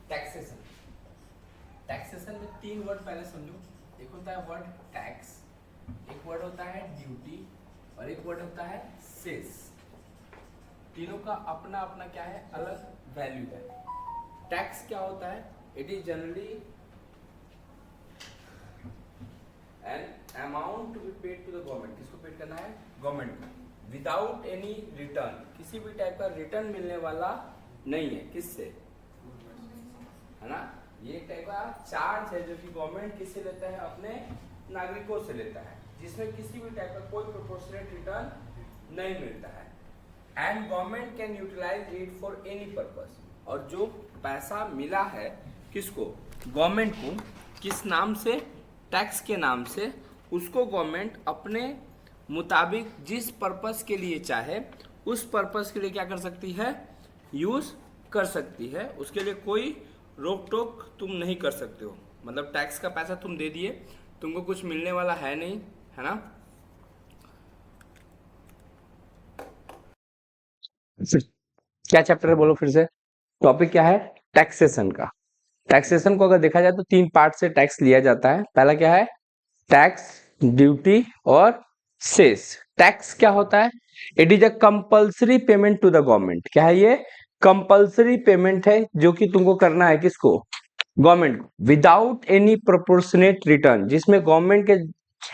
Taxation. Taxation में तीन word पहले समझो। एक होता है वर्ड टैक्स, एक वर्ड होता है ड्यूटी और एक वर्ड होता है सेस। तीनों का अपना अपना क्या है, अलग वैल्यू है। टैक्स क्या होता है? It is generally an amount to be paid to the government. किसको पेड करना है? गवर्नमेंट को, विदाउट एनी रिटर्न। किसी भी टाइप का रिटर्न मिलने वाला नहीं है। किससे? है ना, ये एक टाइप का चार्ज है जो कि गवर्नमेंट किससे लेता है? अपने नागरिकों से लेता है, जिसमें किसी भी टाइप का कोई प्रोपोर्शनेट रिटर्न नहीं मिलता है। And government can utilise it for any purpose. और जो पैसा मिला है किसको? गवर्नमेंट को। किस नाम से? टैक्स के नाम से। उसको गवर्नमेंट अपने मुताबिक जिस पर्पस के लिए चाहे उस पर्पस के लिए क्या कर सकती है? यूज कर सकती है। उसके लिए कोई रोक टोक तुम नहीं कर सकते हो। मतलब टैक्स का पैसा तुम दे दिए, तुमको कुछ मिलने वाला है नहीं, है ना। क्या चैप्टर है बोलो फिर से। टॉपिक क्या है? टैक्सेशन का। टैक्सेशन को अगर देखा जाए तो तीन पार्ट से टैक्स लिया जाता है। पहला क्या है? टैक्स, ड्यूटी और सेस। टैक्स क्या होता है? It is a compulsory payment to the government. क्या है ये? कंपल्सरी पेमेंट है जो कि तुमको करना है। किसको? गवर्नमेंट को, विदाउट एनी प्रोपोर्शनेट रिटर्न। जिसमें गवर्नमेंट के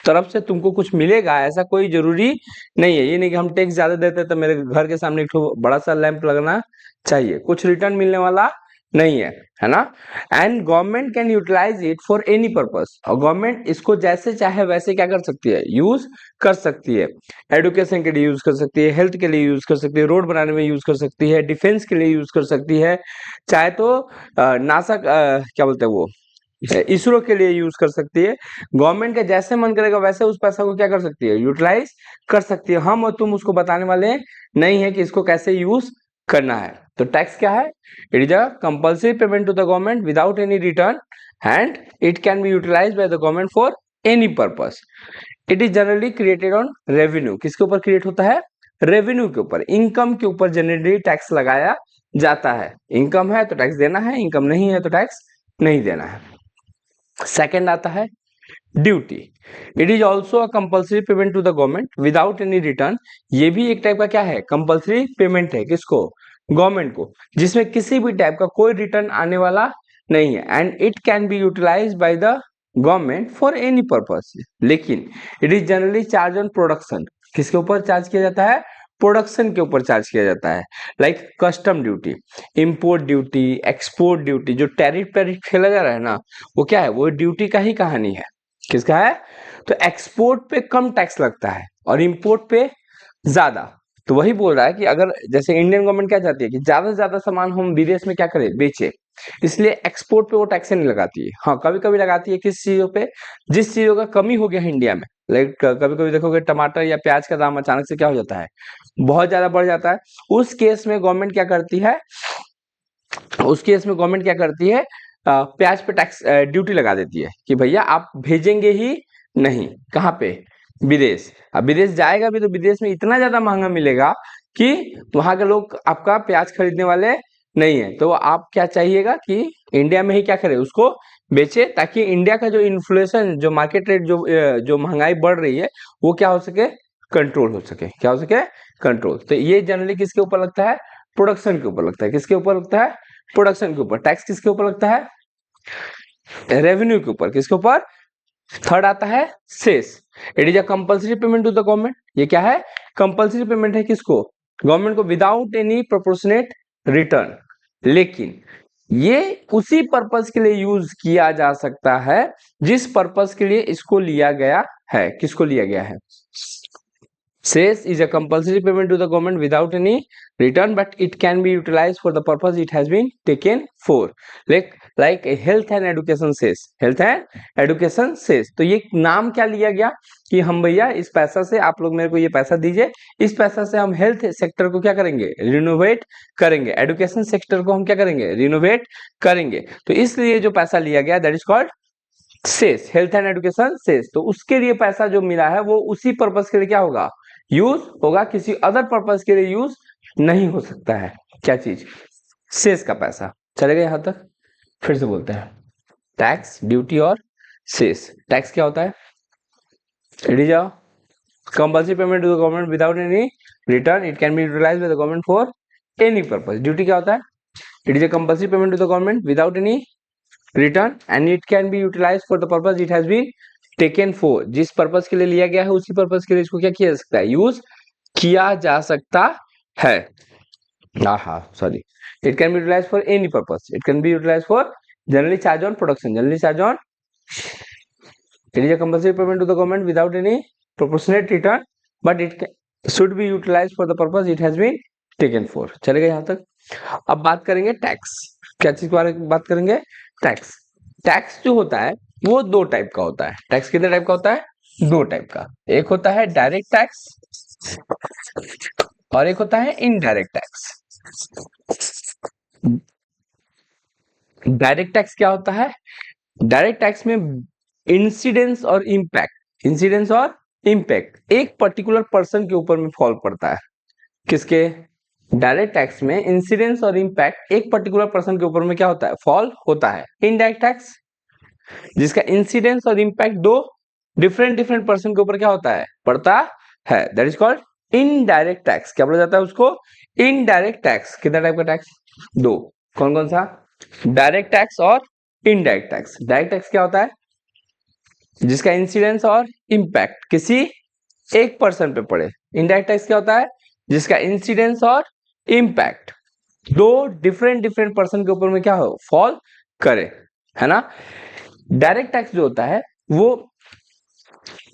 तरफ से तुमको कुछ मिलेगा ऐसा कोई जरूरी नहीं है। ये नहीं कि हम टैक्स ज्यादा देते तो मेरे घर के सामने एक ठो बड़ा सा लैंप लगना चाहिए, कुछ रिटर्न मिलने वाला नहीं है, है ना। And government can utilise it for any purpose. और गवर्नमेंट इसको जैसे चाहे वैसे क्या कर सकती है? यूज कर सकती है। एडुकेशन के लिए यूज कर सकती है, हेल्थ के लिए यूज कर सकती है, रोड बनाने में यूज कर सकती है, डिफेंस के लिए यूज कर सकती है, चाहे तो नासा क्या बोलते हैं वो, इसरो के लिए यूज कर सकती है। गवर्नमेंट का जैसे मन करेगा वैसे उस पैसा को क्या कर सकती है? यूटिलाइज कर सकती है। हम और तुम उसको बताने वाले नहीं है कि इसको कैसे यूज करना है। तो टैक्स क्या है? It is a compulsory payment to the government without any return and it can be utilised by the government for any purpose. It is generally created on revenue. किसके ऊपर क्रिएट होता है? Revenue के ऊपर, income के ऊपर generally tax लगाया जाता है। इनकम है तो टैक्स देना है, इनकम नहीं है तो टैक्स नहीं देना है। सेकेंड आता है duty. It is also a compulsory payment to the government without any return. ये भी एक टाइप का क्या है? कंपल्सरी पेमेंट है। किसको? गवर्नमेंट को, जिसमें किसी भी टाइप का कोई रिटर्न आने वाला नहीं है। And it can be utilised by the government for any purpose. लेकिन it is generally charge on production. किसके ऊपर चार्ज किया जाता है? प्रोडक्शन के ऊपर चार्ज किया जाता है। Like custom duty, import duty, export duty. जो टैरिफ टैरिफ खेला जा रहा है ना, वो क्या है? वो ड्यूटी का ही कहानी है। किसका है? तो एक्सपोर्ट पे कम टैक्स लगता है और इंपोर्ट पे ज्यादा। तो वही बोल रहा है कि अगर जैसे इंडियन गवर्नमेंट क्या चाहती है कि ज्यादा से ज्यादा सामान हम विदेश में क्या करें? बेचे। इसलिए एक्सपोर्ट पे वो टैक्स नहीं लगाती है। हाँ, कभी कभी लगाती है। किस चीजों पे? जिस चीजों का कमी हो गया है इंडिया में। लाइक कभी कभी देखोगे टमाटर या प्याज का दाम अचानक से क्या हो जाता है? बहुत ज्यादा बढ़ जाता है। उस केस में गवर्नमेंट क्या करती है? उस केस में गवर्नमेंट क्या करती है? प्याज पे टैक्स ड्यूटी लगा देती है कि भैया आप भेजेंगे ही नहीं। कहाँ पे? विदेश। अब विदेश जाएगा भी तो विदेश में इतना ज्यादा महंगा मिलेगा कि वहां के लोग आपका प्याज खरीदने वाले नहीं है। तो आप क्या चाहिएगा कि इंडिया में ही क्या करे? उसको बेचे, ताकि इंडिया का जो इन्फ्लेशन, जो मार्केट रेट, जो महंगाई बढ़ रही है, वो क्या हो सके? कंट्रोल हो सके। क्या हो सके? कंट्रोल। तो ये जनरली किसके ऊपर लगता है? प्रोडक्शन के ऊपर लगता है। किसके ऊपर लगता है? प्रोडक्शन के ऊपर। टैक्स किसके ऊपर लगता है? रेवेन्यू के ऊपर। किसके ऊपर? थर्ड आता है cess. It is a compulsory payment to the government. ये क्या है? कंपल्सरी पेमेंट है। किसको? गवर्नमेंट को, विदाउट एनी प्रोपोर्शनेट रिटर्न। लेकिन ये उसी पर्पस के लिए यूज किया जा सकता है जिस पर्पस के लिए इसको लिया गया है। किसको लिया गया है? Cess is a compulsory payment to the government without any return, but it can be utilized for the purpose it has been taken for. Like a health and education cess. Health and education cess. तो ये नाम क्या लिया गया कि हम भैया इस पैसा से, आप लोग मेरे को ये पैसा दीजिए, इस पैसा से हम हेल्थ सेक्टर को क्या करेंगे? रिनोवेट करेंगे। एडुकेशन सेक्टर को हम क्या करेंगे? रिनोवेट करेंगे। तो इसलिए जो पैसा लिया गया that is called cess, health and education cess. तो उसके लिए पैसा जो मिला है वो उसी पर्पस के लिए क्या होगा? यूज होगा। किसी अदर पर्पस के लिए यूज नहीं हो सकता है। क्या चीज? सेस का पैसा। चलेगा यहां तक? फिर से बोलते हैं, टैक्स, ड्यूटी और सेस। टैक्स क्या होता है? रेडी जाओ, compulsory payment to the government without any return, it can be utilised by the government for any purpose. Duty क्या होता है? It is a compulsory payment to the government without any return and it can be utilized for the purpose it has been taken for. जिस purpose के लिए लिया गया है उसी पर्पस के लिए इसको क्या किया जा सकता है? यूज किया जा सकता है। Sorry, it can be utilized for any purpose, it can be utilized for generally charge on production, generally charge on, it is a compulsory payment to the government without any proportionate return but it should be utilized for the purpose it has been taken for। चलेगा यहाँ तक? अब बात करेंगे tax. क्या चीज के बारे में बात करेंगे? टैक्स। टैक्स जो होता है वो दो टाइप का होता है। टैक्स कितने टाइप का होता है? दो टाइप का। एक होता है डायरेक्ट टैक्स और एक होता है इनडायरेक्ट टैक्स। डायरेक्ट टैक्स क्या होता है? डायरेक्ट टैक्स में इंसिडेंस और इम्पैक्ट, इंसिडेंस और इम्पैक्ट एक पर्टिकुलर पर्सन के ऊपर में फॉल पड़ता है। किसके? डायरेक्ट टैक्स में इंसिडेंस और इम्पैक्ट एक पर्टिकुलर पर्सन के ऊपर में क्या होता है? फॉल होता है। इनडायरेक्ट टैक्स जिसका इंसिडेंस और इम्पैक्ट दो डिफरेंट डिफरेंट पर्सन के ऊपर क्या होता है? पड़ता है, that is called indirect tax. क्या बोला जाता है उसको? Indirect tax. कितना टाइप का टैक्स? दो। कौन कौन सा? डायरेक्ट टैक्स और इनडायरेक्ट टैक्स। डायरेक्ट टैक्स क्या होता है? जिसका इंसिडेंस और इम्पैक्ट किसी एक पर्सन पे पड़े। इनडायरेक्ट टैक्स क्या होता है? जिसका इंसिडेंस और इम्पैक्ट दो डिफरेंट डिफरेंट पर्सन के ऊपर में क्या हो? फॉल करे, है ना। डायरेक्ट टैक्स जो होता है वो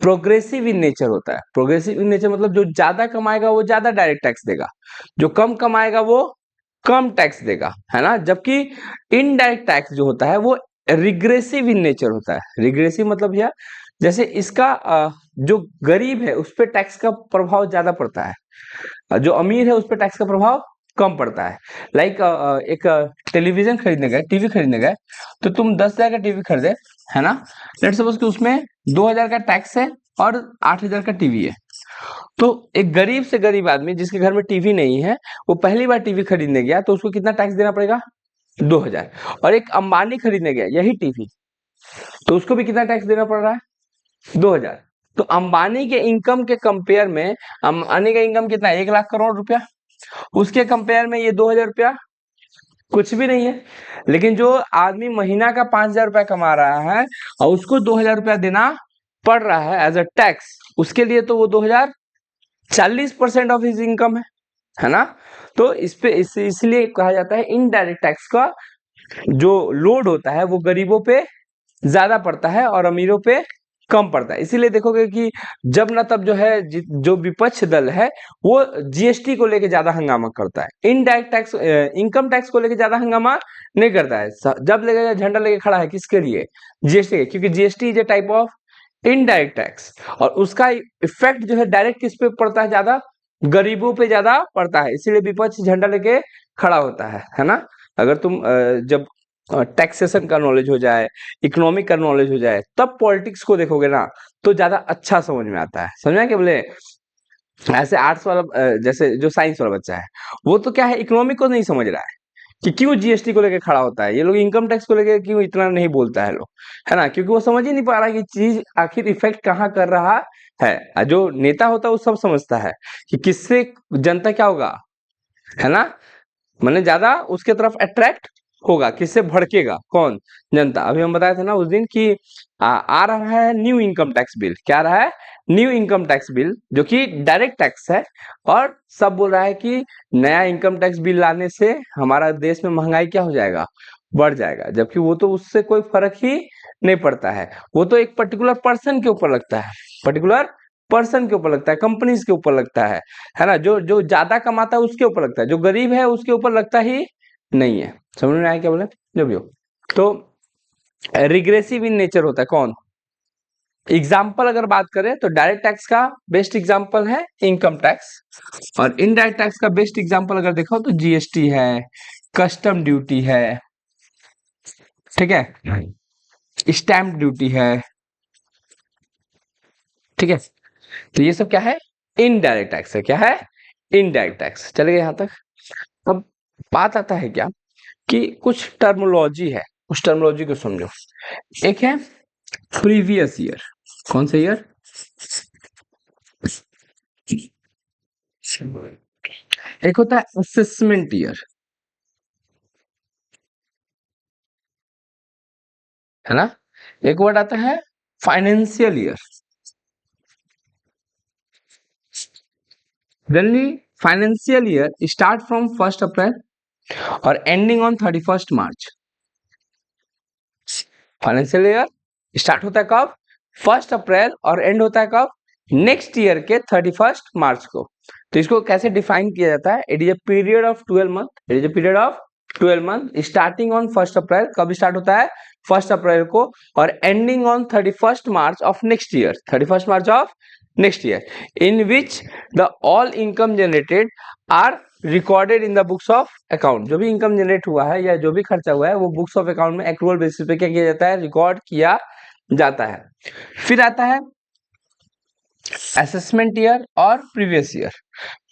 प्रोग्रेसिव इन नेचर होता है। प्रोग्रेसिव इन नेचर मतलब जो ज्यादा कमाएगा वो ज्यादा डायरेक्ट टैक्स देगा, जो कम कमाएगा वो कम टैक्स देगा, है ना। जबकि इनडायरेक्ट टैक्स जो होता है वो रिग्रेसिव इन नेचर होता है। रिग्रेसिव मतलब यह जैसे इसका जो गरीब है उस पर टैक्स का प्रभाव ज्यादा पड़ता है, जो अमीर है उस पर टैक्स का प्रभाव कम पड़ता है। लाइक एक टेलीविजन खरीदने गए, टीवी खरीदने गए, तो तुम 10,000 का टीवी खरीदे, है ना। लेट्स सपोज कि उसमें 2,000 का टैक्स है और 8,000 का टीवी है। तो एक गरीब से गरीब आदमी जिसके घर में टीवी नहीं है, वो पहली बार टीवी खरीदने गया तो उसको कितना टैक्स देना पड़ेगा? 2,000। और एक अंबानी खरीदने गया यही टीवी, तो उसको भी कितना टैक्स देना पड़ रहा है? 2,000। तो अंबानी के इनकम के कंपेयर में, अंबानी का इनकम कितना है? 1,00,000 करोड़ रुपया। उसके कंपेयर में ये 2,000 रुपया कुछ भी नहीं है। लेकिन जो आदमी महीना का 5,000 रुपया कमा रहा है और उसको 2,000 रुपया देना पड़ रहा है एज अ टैक्स, उसके लिए तो वो 2,000 40% ऑफ हिज इनकम है ना। तो इस पे इसलिए कहा जाता है इनडायरेक्ट टैक्स का जो लोड होता है वो गरीबों पे ज्यादा पड़ता है और अमीरों पे कम पड़ता है। इसीलिए देखोगे कि जब ना तब जो है जो विपक्ष दल है वो जीएसटी को लेके ज्यादा हंगामा करता है। इनडायरेक्ट टैक्स, इनकम टैक्स को लेके ज्यादा हंगामा नहीं करता है। जब लेके झंडा लेके खड़ा है किसके लिए? जीएसटी, क्योंकि GST is a type of indirect tax और उसका इफेक्ट जो है डायरेक्ट किस पे पड़ता है? ज्यादा गरीबों पे ज्यादा पड़ता है। इसीलिए विपक्ष झंडा लेके खड़ा होता है ना। अगर तुम जब टैक्सेशन का नॉलेज हो जाए, इकोनॉमिक का नॉलेज हो जाए, तब पॉलिटिक्स को देखोगे ना तो ज्यादा अच्छा समझ में आता है। समझ में क्या बोले? ऐसे आर्ट्स वाला जैसे जो साइंस वाला बच्चा है वो तो क्या है, इकोनॉमिक को नहीं समझ रहा है कि क्यों जीएसटी को लेके खड़ा होता है, ये लोग इनकम टैक्स को लेके क्यों इतना नहीं बोलता है लोग, है ना। क्योंकि वो समझ ही नहीं पा रहा कि चीज आखिर इफेक्ट कहाँ कर रहा है। जो नेता होता है वो सब समझता है कि किससे जनता क्या होगा, है ना, मैंने ज्यादा उसके तरफ अट्रैक्ट होगा, किससे भड़केगा, कौन? जनता। अभी हम बताए थे ना उस दिन कि आ रहा है न्यू इनकम टैक्स बिल। क्या आ रहा है? न्यू इनकम टैक्स बिल, जो कि डायरेक्ट टैक्स है। और सब बोल रहा है कि नया इनकम टैक्स बिल लाने से हमारा देश में महंगाई क्या हो जाएगा? बढ़ जाएगा। जबकि वो तो उससे कोई फर्क ही नहीं पड़ता है। वो तो एक पर्टिकुलर पर्सन के ऊपर लगता है, पर्टिकुलर पर्सन के ऊपर लगता है, कंपनीज के ऊपर लगता है ना। जो जो ज्यादा कमाता है उसके ऊपर लगता है, जो गरीब है उसके ऊपर लगता ही नहीं है। समझ में आया क्या बोले? जो भी हो, तो रिग्रेसिव इन नेचर होता है। कौन? एग्जाम्पल अगर बात करें तो डायरेक्ट टैक्स का बेस्ट एग्जाम्पल है इनकम टैक्स और इनडायरेक्ट टैक्स का बेस्ट एग्जाम्पल अगर देखो तो जीएसटी है, कस्टम ड्यूटी है, ठीक है, स्टैंप ड्यूटी है, ठीक है। तो ये सब क्या है? इनडायरेक्ट टैक्स है। क्या है? Indirect tax. चलेगा यहाँ तक। अब बात आता है क्या कि कुछ टर्मोलॉजी है उस टर्मिनोलॉजी को समझो। एक है प्रीवियस ईयर, कौन सा ईयर? एक होता है असेसमेंट ईयर, है ना। एक वर्ड आता है financial year. Generally financial year start from 1 अप्रैल और ending on 31 March. Financial year start होता है कब? 1 अप्रैल और एंड होता है कब? नेक्स्ट ईयर के 31 मार्च को। तो इसको कैसे डिफाइन किया जाता है? It is a period of 12 month, it is a period of 12 month starting on 1 April. कब स्टार्ट होता है? 1 अप्रैल को, और ending on 31 March of next year, 31 March of next year, in which the all income generated are recorded in the books of account. जो भी income generate हुआ है या जो भी खर्चा हुआ है वो बुक्स ऑफ अकाउंट में एक्रूअल बेसिस पे क्या किया जाता है? रिकॉर्ड किया जाता है। फिर आता है असेसमेंट ईयर और प्रीवियस ईयर।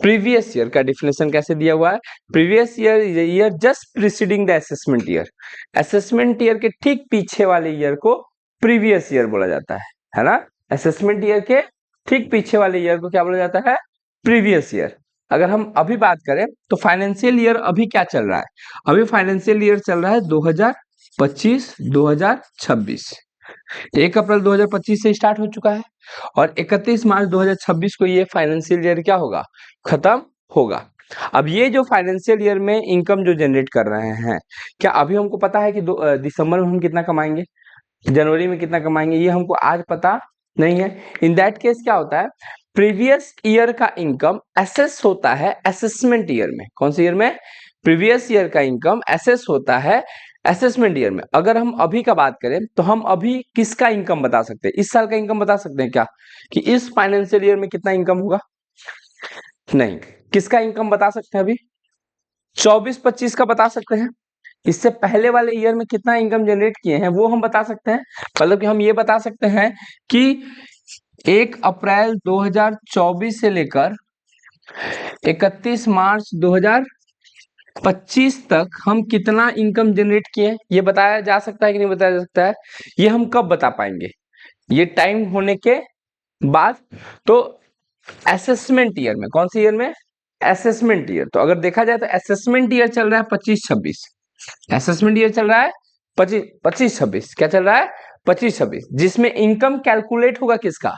प्रीवियस ईयर का डिफिनेशन कैसे दिया हुआ है? Previous year is year just preceding the assessment year. Assessment year के ठीक पीछे वाले ईयर को प्रीवियस ईयर बोला जाता है ना। असेसमेंट ईयर के ठीक पीछे वाले ईयर को क्या बोला जाता है? Previous year. अगर हम अभी बात करें तो फाइनेंशियल ईयर अभी क्या चल रहा है? अभी फाइनेंशियल ईयर चल रहा है 2025-2026। 1 अप्रैल 2025 से स्टार्ट हो चुका है और 31 मार्च 2026 को ये फाइनेंशियल ईयर क्या होगा? खत्म होगा। अब ये जो फाइनेंशियल ईयर में इनकम जो जनरेट कर रहे हैं, क्या अभी हमको पता है कि दिसंबर में हम कितना कमाएंगे, जनवरी में कितना कमाएंगे? ये हमको आज पता नहीं है। इन दैट केस क्या होता है? प्रीवियस ईयर का इनकम एसेस होता है असेसमेंट ईयर में। कौन से ईयर में? प्रीवियस ईयर का इनकम एसेस होता है असेसमेंट ईयर में। अगर हम अभी का बात करें तो हम अभी किसका इनकम बता सकते हैं? इस साल का इनकम बता सकते हैं क्या कि इस फाइनेंशियल ईयर में कितना इनकम होगा? नहीं। किसका इनकम बता सकते हैं? अभी 24-25 का बता सकते हैं। इससे पहले वाले ईयर में कितना इनकम जनरेट किए हैं वो हम बता सकते हैं। मतलब कि हम ये बता सकते हैं कि 1 अप्रैल 2024 से लेकर 31 मार्च 2025 तक हम कितना इनकम जनरेट किए, ये बताया जा सकता है कि नहीं बताया जा सकता है? ये हम कब बता पाएंगे? ये टाइम होने के बाद। तो असेसमेंट ईयर में, कौन सी ईयर में? Assessment year. तो अगर देखा जाए तो असेसमेंट ईयर चल रहा है 25-26। असेसमेंट ईयर चल रहा है 25-26। क्या चल रहा है? 25-26, जिसमें इनकम कैलकुलेट होगा किसका?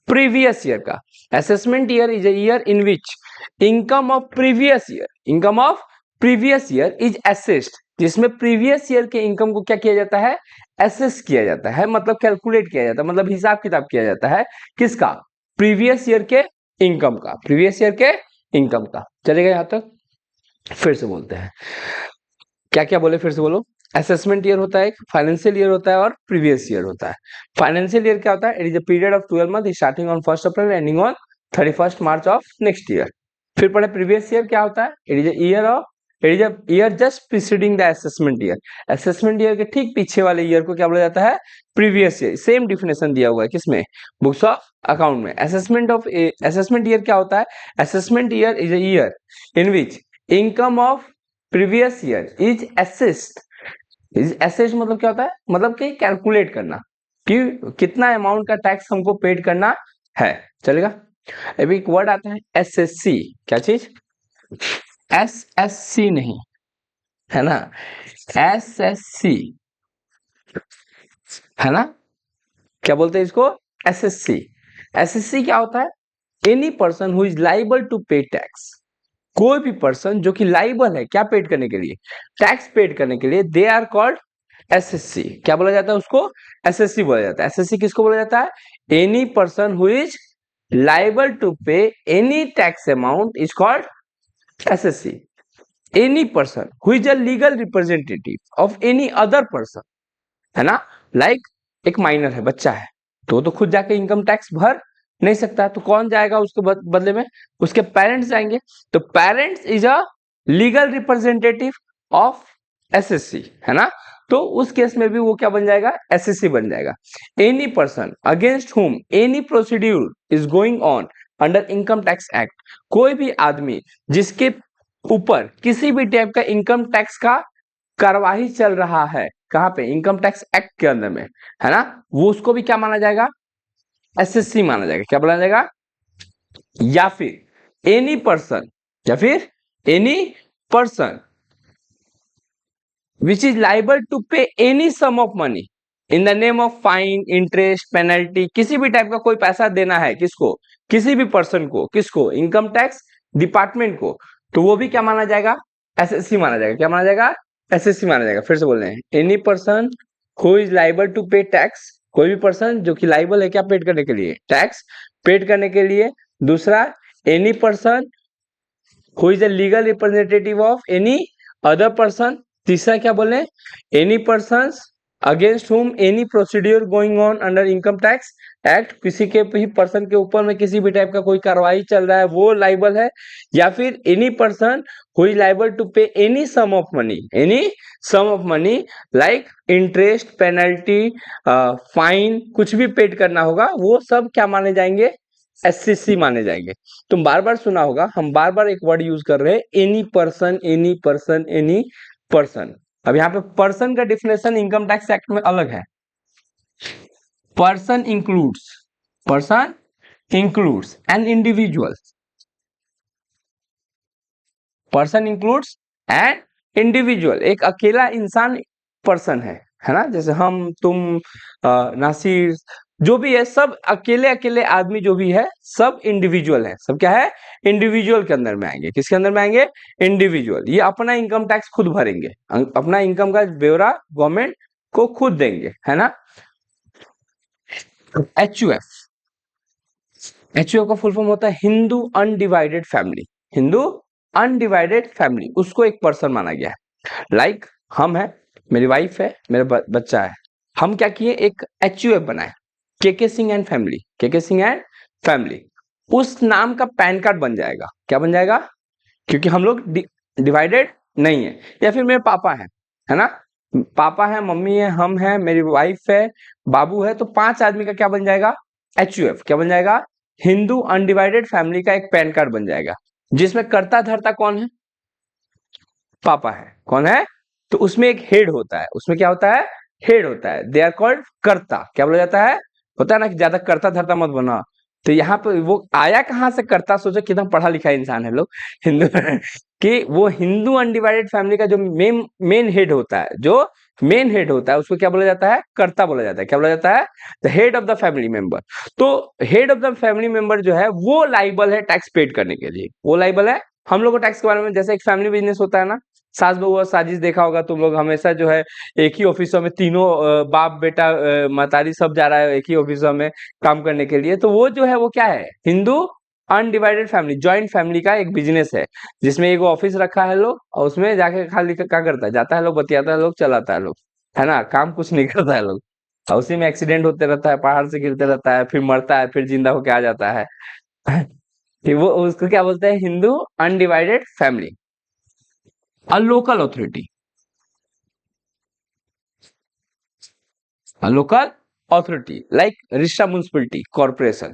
प्रीवियस ईयर का। Assessment year is a year in which income of previous year, income of previous year is assessed, जिसमें प्रीवियस ईयर के इनकम को क्या किया जाता है? असेस किया जाता है, मतलब कैलकुलेट किया जाता है, मतलब हिसाब किताब किया जाता है। किसका? प्रीवियस ईयर के इनकम का, प्रीवियस ईयर के इनकम का। चलेगा यहां तक? फिर से बोलते हैं, क्या क्या बोले, फिर से बोलो। असेसमेंट ईयर होता है, फाइनेंशियल ईयर होता है और प्रीवियस ईयर होता है। फाइनेंशियल ईयर क्या होता है? It is a period of 12 month starting on 1 April ending on 31 March of next year. फिर पढ़े प्रीवियस ईयर क्या होता है? It is a year of, it is a year just preceding the assessment year. Assessment year के ठीक पीछे वाले year को क्या बोला जाता है? Previous year. सेम डिफिनेशन दिया हुआ है किसमें? बुक्स ऑफ अकाउंट में। असेसमेंट ईयर क्या होता है? Assessment year is a year in which income of previous year is assessed. Is assessed मतलब क्या होता है? मतलब कि कैलकुलेट करना कि कितना अमाउंट का टैक्स हमको पेड करना है। चलेगा? अभी एक वर्ड आता है एसएससी। क्या चीज? एसएससी नहीं, है ना, एसएससी, है ना। क्या बोलते हैं इसको? एसएससी। एसएससी क्या होता है? Any person who is liable to pay tax. कोई भी पर्सन जो कि लाइबल है क्या पेड करने के लिए? टैक्स पेड करने के लिए, दे आर कॉल्ड एसएससी। क्या बोला जाता है उसको? एसएससी बोला जाता है। एसएससी किसको बोला जाता है? Any person who is liable to pay any tax amount is called SSC. Any person who is a legal representative of any other person, है ना। लाइक एक माइनर है, बच्चा है, तो खुद जाके इनकम टैक्स भर नहीं सकता, तो कौन जाएगा उसके बदले में? उसके पेरेंट्स जाएंगे। तो parents is a legal representative of SSC, है ना। तो उस केस में भी वो क्या बन जाएगा? एसएससी बन जाएगा। एनी पर्सन अगेंस्ट हुम any procedure is going on under income tax act. कोई भी आदमी जिसके ऊपर किसी भी टाइप का इनकम टैक्स का कार्यवाही चल रहा है कहाँ पे, इनकम टैक्स एक्ट के अंदर में, है ना, वो उसको भी क्या माना जाएगा, एसएससी माना जाएगा। क्या बोला जाएगा, या फिर एनी पर्सन, या फिर any person which is liable to pay any sum of money in the name of fine, interest, penalty, किसी भी टाइप का कोई पैसा देना है किसको, किसी भी पर्सन को, किसको, इनकम टैक्स डिपार्टमेंट को, तो वो भी क्या माना जाएगा, एसएससी माना जाएगा। क्या माना जाएगा, एसएससी माना जाएगा। फिर से बोल रहे हैं, any person who is liable to pay tax, कोई भी पर्सन जो कि लाइबल है क्या, पेड करने के लिए, टैक्स पेड करने के लिए। दूसरा, any person who is a legal representative of any other person. तीसरा क्या बोले, एनी पर्सन अगेंस्ट हुम any procedure going on under income tax act, किसी के भी पर्सन के ऊपर में किसी भी टाइप का कोई कार्रवाई चल रहा है वो लाइबल है। या फिर any person who is liable to pay any sum of money, any sum of money like interest, penalty, fine, कुछ भी पेड करना होगा वो सब क्या माने जाएंगे, एससीसी माने जाएंगे। तुम बार बार सुना होगा, हम बार बार एक वर्ड यूज कर रहे हैं, any person, any person, any person. अब यहाँ पे पर्सन का डिफिनेशन इनकम टैक्स एक्ट में अलग है। Person includes an individual, person includes an individual, एक अकेला इंसान पर्सन है ना, जैसे हम, तुम, नासिर, जो भी है सब अकेले अकेले आदमी जो भी है सब इंडिविजुअल है, सब क्या है, इंडिविजुअल के अंदर में आएंगे। किसके अंदर में आएंगे, इंडिविजुअल। ये अपना इनकम टैक्स खुद भरेंगे, अपना इनकम का ब्यौरा गवर्नमेंट को खुद देंगे, है ना। एचयूएफ, एचयूएफ का फुल फॉर्म होता है Hindu undivided family, Hindu undivided family, उसको एक पर्सन माना गया है। लाइक हम है, मेरी वाइफ है, मेरा बच्चा है, हम क्या किए, एक एचयूएफ बनाए, K K Singh and family, K K Singh and family, उस नाम का पैन कार्ड बन जाएगा। क्या बन जाएगा, क्योंकि हम लोग डिवाइडेड नहीं है। या फिर मेरे पापा है ना, पापा है, मम्मी है, हम है, मेरी वाइफ है, बाबू है, तो 5 आदमी का क्या बन जाएगा, एचयूएफ। क्या बन जाएगा, हिंदू अनडिवाइडेड फैमिली का एक पैन कार्ड बन जाएगा, जिसमें कर्ता धर्ता कौन है, पापा है, कौन है, तो उसमें एक हेड होता है, उसमें क्या होता है, हेड होता है, दे आर कॉल्ड कर्ता। क्या बोला जाता है, होता है ना कि ज्यादा कर्ता धर्ता मत बना। तो यहाँ पे वो आया कहाँ से कर्ता, सोचो कितना पढ़ा लिखा इंसान है लोग, हिंदू कि वो हिंदू अनडिवाइडेड फैमिली का जो मेन हेड होता है, जो मेन हेड होता है, उसको क्या बोला जाता है, कर्ता बोला जाता है। क्या बोला जाता है, the head of the family member. तो head of the family member जो है वो लाइबल है टैक्स पेड करने के लिए, वो लाइबल है। हम लोग को टैक्स के बारे में, जैसे एक फैमिली बिजनेस होता है ना, सास बहू और साजिश देखा होगा तुम लोग, हमेशा जो है एक ही ऑफिसों में तीनों बाप बेटा मतारी सब जा रहा है एक ही ऑफिसों में काम करने के लिए, तो वो जो है वो क्या है, Hindu undivided family, joint family का एक बिजनेस है, जिसमें एक ऑफिस रखा है लोग, और उसमें जाके खाली क्या करता है, जाता है लोग, बतियाता है लोग, चलाता है लोग, है ना, काम कुछ नहीं करता है लोग, और उसी में एक्सीडेंट होते रहता है, पहाड़ से गिरते रहता है, फिर मरता है, फिर जिंदा होके आ जाता है कि वो उसको क्या बोलते हैं, Hindu undivided family. A local authority, a local authority like रिश्ता म्युनिसिपलिटी कॉर्पोरेशन,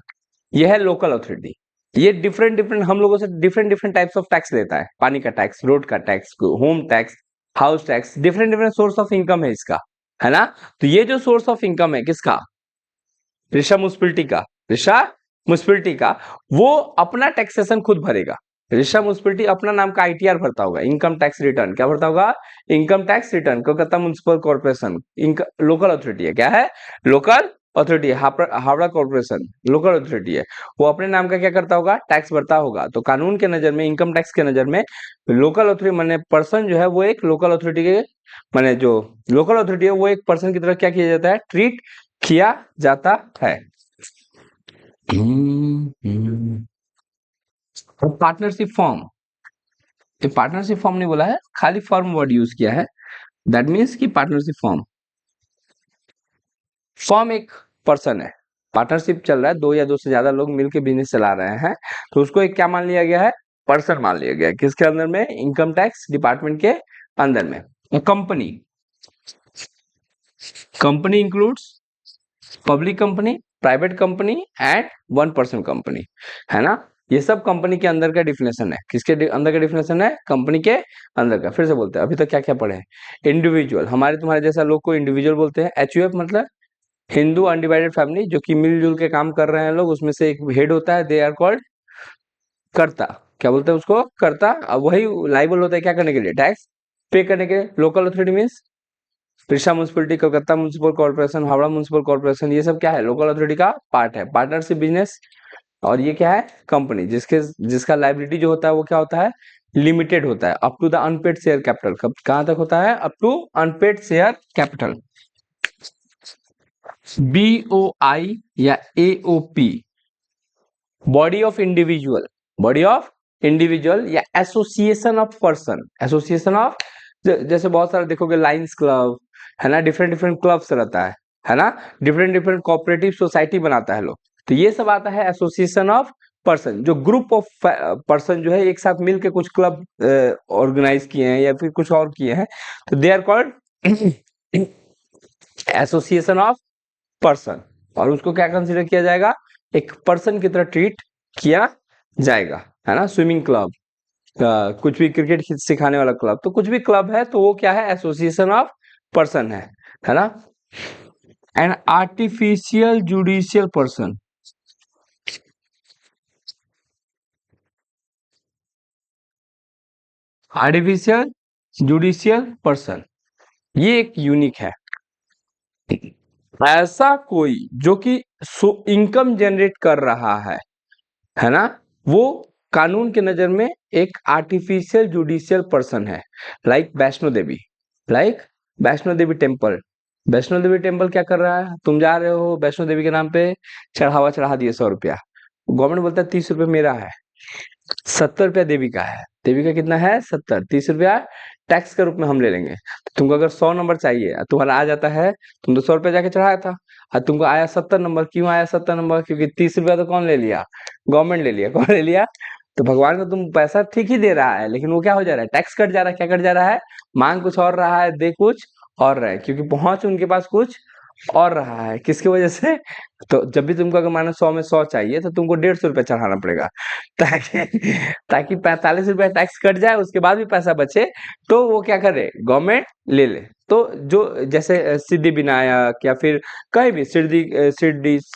ये है लोकल अथॉरिटी। ये डिफरेंट हम लोगों से डिफरेंट टाइप्स ऑफ टैक्स लेता है, पानी का टैक्स, रोड का tax, home tax, house tax, different source of income है इसका, है ना। तो ये जो सोर्स ऑफ इनकम है किसका, रिश्ता म्युनिसिपलिटी का, रिश्ता म्युनिसिपलिटी का, वो अपना टैक्सेशन खुद भरेगा। रिश्ता म्युनिसिपलिटी अपना नाम का आईटीआर भरता होगा, इनकम टैक्स रिटर्न। क्या भरता होगा, income tax return. Kolkata municipal corporation local authority है, क्या है, लोकल अथॉरिटी है। हावड़ा कॉर्पोरेशन लोकल अथॉरिटी है, वो अपने नाम का क्या करता होगा, टैक्स भरता होगा। तो कानून के नजर में, इनकम टैक्स के नजर में, लोकल अथॉरिटी माने पर्सन जो है वो एक लोकल अथॉरिटी के, माने जो लोकल अथॉरिटी है वो एक पर्सन की तरह क्या किया जाता है, ट्रीट किया जाता है। पार्टनरशिप फॉर्म, ये पार्टनरशिप फॉर्म नहीं बोला है, खाली फॉर्म वर्ड यूज किया है, दैट मीन्स कि पार्टनरशिप फॉर्म, फॉर्म एक पर्सन है, पार्टनरशिप चल रहा है, 2 या 2 से ज्यादा लोग मिलकर बिजनेस चला रहे हैं, तो उसको एक क्या मान लिया गया है, पर्सन मान लिया गया है। किसके अंदर में, इनकम टैक्स डिपार्टमेंट के अंदर में। Company, company includes public company, private company and 1 person company, है ना। ये सब कंपनी के अंदर का डिफिनेशन है। किसके अंदर का डिफिनेशन है? कंपनी के अंदर का। फिर से बोलते हैं, अभी तक क्या क्या पढ़े हैं? इंडिविजुअल, हमारे तुम्हारे जैसा लोग को इंडिविजुअल बोलते हैं। HUF मतलब हिंदू अनडिवाइडेड फैमिली, जो कि मिलजुल के काम कर रहे हैं लोग, उसमें से एक हेड होता है, दे आर कॉल्ड कर्ता। क्या बोलते हैं उसको? कर्ता। अब वही लाइबल होता है क्या करने के लिए? टैक्स पे करने के लिए। लोकल अथॉरिटी मीन्स पिरसा municipality, Calcutta municipal corporation, Howrah municipal corporation, ये सब क्या है? लोकल अथॉरिटी का पार्ट है। पार्टनरशिप बिजनेस, और ये क्या है? कंपनी, जिसका लाइबिलिटी जो होता है वो क्या होता है? लिमिटेड होता है, up to the unpaid share capital. कब कहां तक होता है? Up to unpaid share capital. BOI या AOP, body of individual, body of individual या association of person, association of, जैसे बहुत सारे देखोगे लाइन्स क्लब है ना, डिफरेंट डिफरेंट क्लब्स रहता है ना, डिफरेंट डिफरेंट कोऑपरेटिव सोसाइटी बनाता है लोग, तो ये सब आता है एसोसिएशन ऑफ पर्सन। जो ग्रुप ऑफ पर्सन जो है एक साथ मिलकर कुछ क्लब ऑर्गेनाइज किए हैं या फिर कुछ और किए हैं, तो they are called association of person. और उसको क्या कंसीडर किया जाएगा? एक पर्सन की तरह ट्रीट किया जाएगा, है ना। स्विमिंग क्लब, कुछ भी क्रिकेट सिखाने वाला क्लब, तो कुछ भी क्लब है तो वो क्या है? एसोसिएशन ऑफ पर्सन है ना। An artificial judicial person, artificial judicial person, ये एक यूनिक है। ऐसा कोई जो कि इनकम जनरेट कर रहा है ना, वो कानून के नजर में एक आर्टिफिशियल जुडिशियल पर्सन है। Like Vaishno Devi, like Vaishno Devi temple. Vaishno Devi temple क्या कर रहा है? तुम जा रहे हो वैष्णो देवी के नाम पे, चढ़ावा चढ़ा दिए 100 रुपया, गवर्नमेंट बोलता है 30 रुपये मेरा है, 70 रुपया देवी का है। देवी का कितना है? 70, 30 रुपया टैक्स के रूप में हम ले लेंगे। तो तुमको अगर 100 नंबर चाहिए, तुम्हारा आ जाता है, तुम तो 100 रुपया जाके चढ़ाया था, और तुमको आया 70 नंबर। क्यों आया 70 नंबर? क्योंकि 30 रुपया तो कौन ले लिया? गवर्नमेंट ले लिया। कौन ले लिया? तो भगवान को तुम पैसा ठीक ही दे रहा है, लेकिन वो क्या हो जा रहा है? टैक्स कट जा रहा है। क्या कट जा रहा है? मांग कुछ और रहा है, दे कुछ और रहा है, क्योंकि पहुंच उनके पास कुछ और रहा है। किसकी वजह से? तो जब भी तुमको अगर मानो 100 में 100 चाहिए, तो तुमको 150 रुपया चढ़ाना पड़ेगा, ताकि 45 रुपया टैक्स कट जाए, उसके बाद भी पैसा बचे, तो वो क्या करे? गवर्नमेंट ले ले। तो जो जैसे सिद्धि विनायक या फिर कहीं भी सिद्धि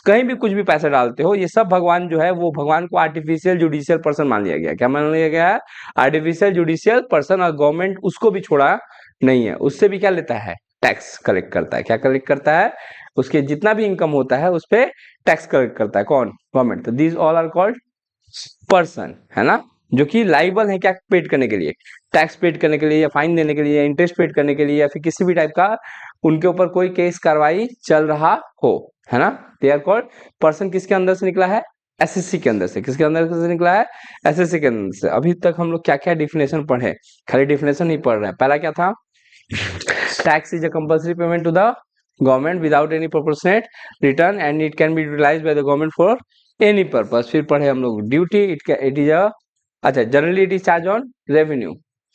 कहीं भी कुछ भी पैसा डालते हो, ये सब भगवान जो है, वो भगवान को आर्टिफिशियल जुडिशियल पर्सन मान लिया गया। क्या मान लिया गया है? Artificial judicial person. और गवर्नमेंट उसको भी छोड़ा नहीं है, उससे भी क्या लेता है? टैक्स कलेक्ट करता है। क्या कलेक्ट करता है? उसके जितना भी इनकम होता है उस पे टैक्स कलेक्ट करता है। कौन? गवर्नमेंट। तो these all are called person, है ना, जो कि लाइबल है क्या पेड करने के लिए? टैक्स पेड करने के लिए, या फाइन देने के लिए, या इंटरेस्ट पेड करने के लिए, या फिर किसी भी टाइप का उनके ऊपर कोई केस कार्रवाई चल रहा हो, है ना। They are called person. किसके अंदर से निकला है? SSC के अंदर से। किसके अंदर से निकला है? SSC के अंदर से। अभी तक हम लोग क्या क्या डिफिनेशन पढ़े? खाली डिफिनेशन ही पढ़ रहे हैं। पहला क्या था? Tax is a compulsory payment to the government without any proportionate return and it can be utilised by the government for any purpose. फिर पढ़े हम लोग ड्यूटी, इट इज अ, अच्छा, generally it is charge on revenue,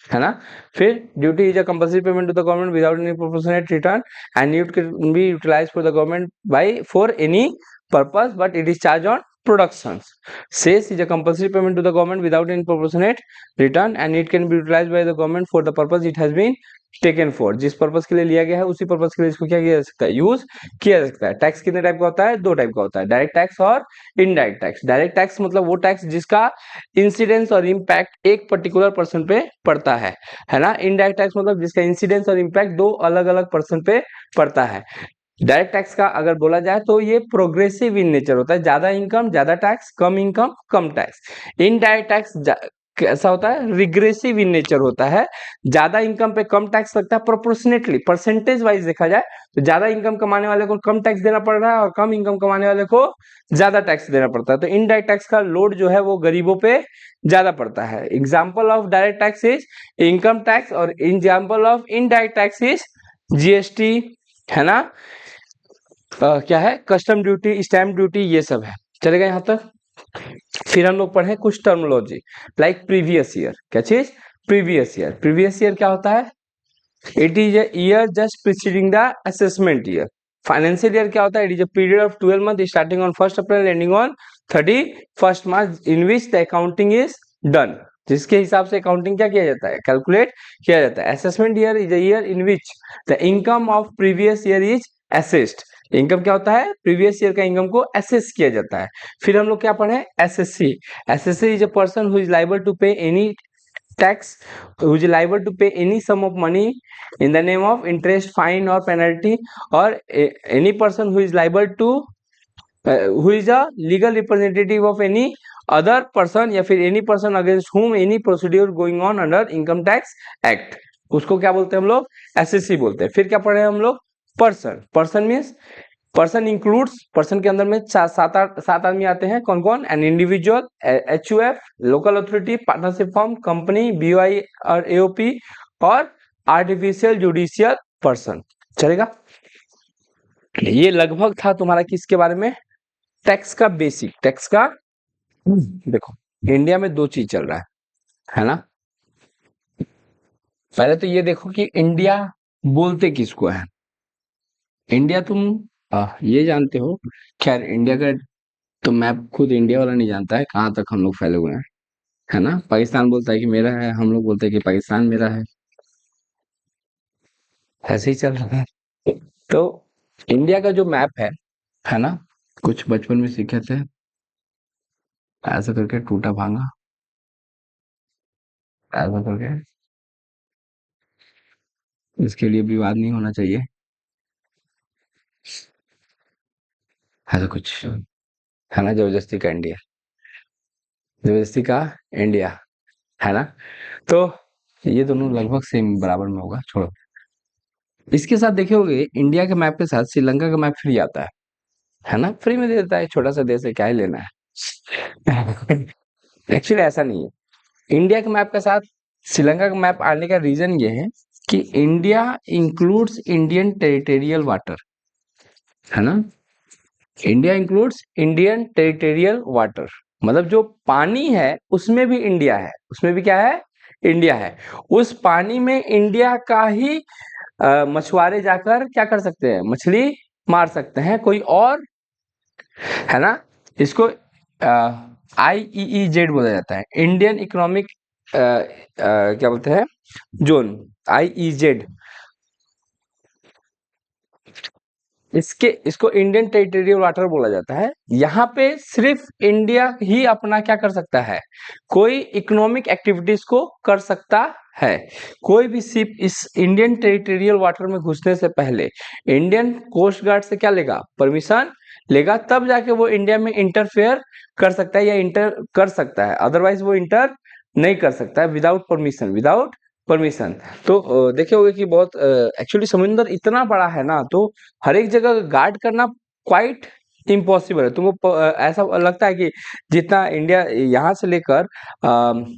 है ना। फिर duty is a compulsory payment to the government without any proportionate return and it can be utilized for the government by for any purpose but it is charge on productions. Cess is a compulsory payment to the government without any proportionate return and it can be utilized by the government for the purpose it has been taken for. जिस purpose के लिए लिया गया है उसी purpose के लिए इसको क्या किया जा सकता है? यूज किया जा सकता है। टैक्स कितने टाइप का होता है? 2 टाइप का होता है, डायरेक्ट टैक्स और इनडायरेक्ट टैक्स। डायरेक्ट टैक्स मतलब वो टैक्स जिसका इंसिडेंस और इम्पैक्ट एक पर्टिकुलर पर्सन पे पड़ता है ना। इनडायरेक्ट टैक्स मतलब जिसका इंसिडेंस और इम्पैक्ट 2 अलग अलग पर्सन पे पड़ता है। डायरेक्ट टैक्स का अगर बोला जाए तो ये प्रोग्रेसिव इन नेचर होता है, ज्यादा इनकम ज्यादा टैक्स, कम इनकम कम टैक्स। इनडायरेक्ट टैक्स कैसा होता है? रिग्रेसिव इन नेचर होता है, ज्यादा इनकम पे कम टैक्स लगता है प्रोपोर्शनेटली, परसेंटेज वाइज देखा जाए तो ज्यादा इनकम कमाने वाले को कम टैक्स देना पड़ रहा है और कम इनकम कमाने वाले को ज्यादा टैक्स देना पड़ता है। तो इनडायरेक्ट टैक्स का लोड जो है वो गरीबों पे ज्यादा पड़ता है। Example of direct tax is income tax और example of indirect tax is GST, है ना। क्या है? कस्टम ड्यूटी, स्टैम्प ड्यूटी, ये सब है। चलेगा यहाँ तक। फिर हम लोग पढ़े कुछ टर्मिनोलॉजी लाइक प्रीवियस ईयर। क्या चीज? Previous year. प्रीवियस ईयर क्या होता है? It is a year just preceding the assessment year. Financial year क्या होता है? It is a period of 12 month starting on 1 April ending on 31 March in which the accounting is done, जिसके हिसाब से accounting क्या किया जाता है? कैलकुलेट किया जाता है। Assessment year is a year in which the income of previous year is assessed. Income क्या होता है? प्रीवियस ईयर का इनकम को असेस किया जाता है। फिर हम लोग क्या पढ़े? SSC. SSC is a person who is liable to pay any tax, who is liable to pay any sum of money in the name of interest, fine or penalty, or any person who is liable to who is a legal representative of any other person या फिर any person against whom any procedure going on under income tax act, उसको क्या बोलते हैं हम लोग? SSC बोलते हैं। फिर क्या पढ़े हम लोग? Person. Person means person includes, person के अंदर में सात आदमी आते हैं। कौन कौन? An individual, HUF, local authority, partnership firm, company, BOI और एओपी, और आर्टिफिशियल जुडिशियल पर्सन। चलेगा? ये लगभग था तुम्हारा किसके बारे में? टैक्स का बेसिक। टैक्स का देखो, इंडिया में दो चीज चल रहा है ना? पहले तो ये देखो कि इंडिया बोलते किसको है। इंडिया तुम ये जानते हो, खैर इंडिया का तो मैप खुद इंडिया वाला नहीं जानता है कहाँ तक हम लोग फैले हुए हैं, है ना? पाकिस्तान बोलता है कि मेरा है, हम लोग बोलते हैं कि पाकिस्तान मेरा है। ऐसे ही चल रहा है। तो इंडिया का जो मैप है ना, कुछ बचपन में सीखे थे, ऐसा करके टूटा भांगा, ऐसा करके, इसके लिए विवाद नहीं होना चाहिए, ऐसा कुछ है ना। जबरदस्ती का इंडिया, जबरदस्ती का इंडिया, है ना? तो ये दोनों लगभग सेम बराबर में होगा, छोड़ो। इसके साथ देखे होगे इंडिया के मैप के साथ श्रीलंका का मैप फ्री आता है ना? फ्री में दे देता है, छोटा सा देश है, क्या ही लेना है। एक्चुअली ऐसा नहीं है। इंडिया के मैप के साथ श्रीलंका का मैप आने का रीजन ये है कि India includes Indian territorial water, है ना? India includes Indian territorial water, मतलब जो पानी है उसमें भी इंडिया है, उसमें भी क्या है? इंडिया है। उस पानी में इंडिया का ही मछुआरे जाकर क्या कर सकते हैं? मछली मार सकते हैं, कोई और, है ना? इसको IEEZ बोला जाता है, इंडियन इकोनॉमिक क्या बोलते हैं? Zone, IEZ। इसको इंडियन टेरिटोरियल वाटर बोला जाता है। यहाँ पे सिर्फ इंडिया ही अपना क्या कर सकता है? कोई इकोनॉमिक एक्टिविटीज को कर सकता है। कोई भी शिप इस इंडियन टेरिटोरियल वाटर में घुसने से पहले इंडियन कोस्ट गार्ड से क्या लेगा? परमिशन लेगा, तब जाके वो इंडिया में इंटरफेयर कर सकता है या इंटर कर सकता है, अदरवाइज वो इंटर नहीं कर सकता है विदाउट परमिशन, विदाउट परमिशन। तो देखे होगे कि बहुत एक्चुअली समुद्र इतना बड़ा है ना, तो हर एक जगह गार्ड करना क्वाइट इम्पॉसिबल है। तुमको ऐसा लगता है कि जितना इंडिया यहाँ से लेकर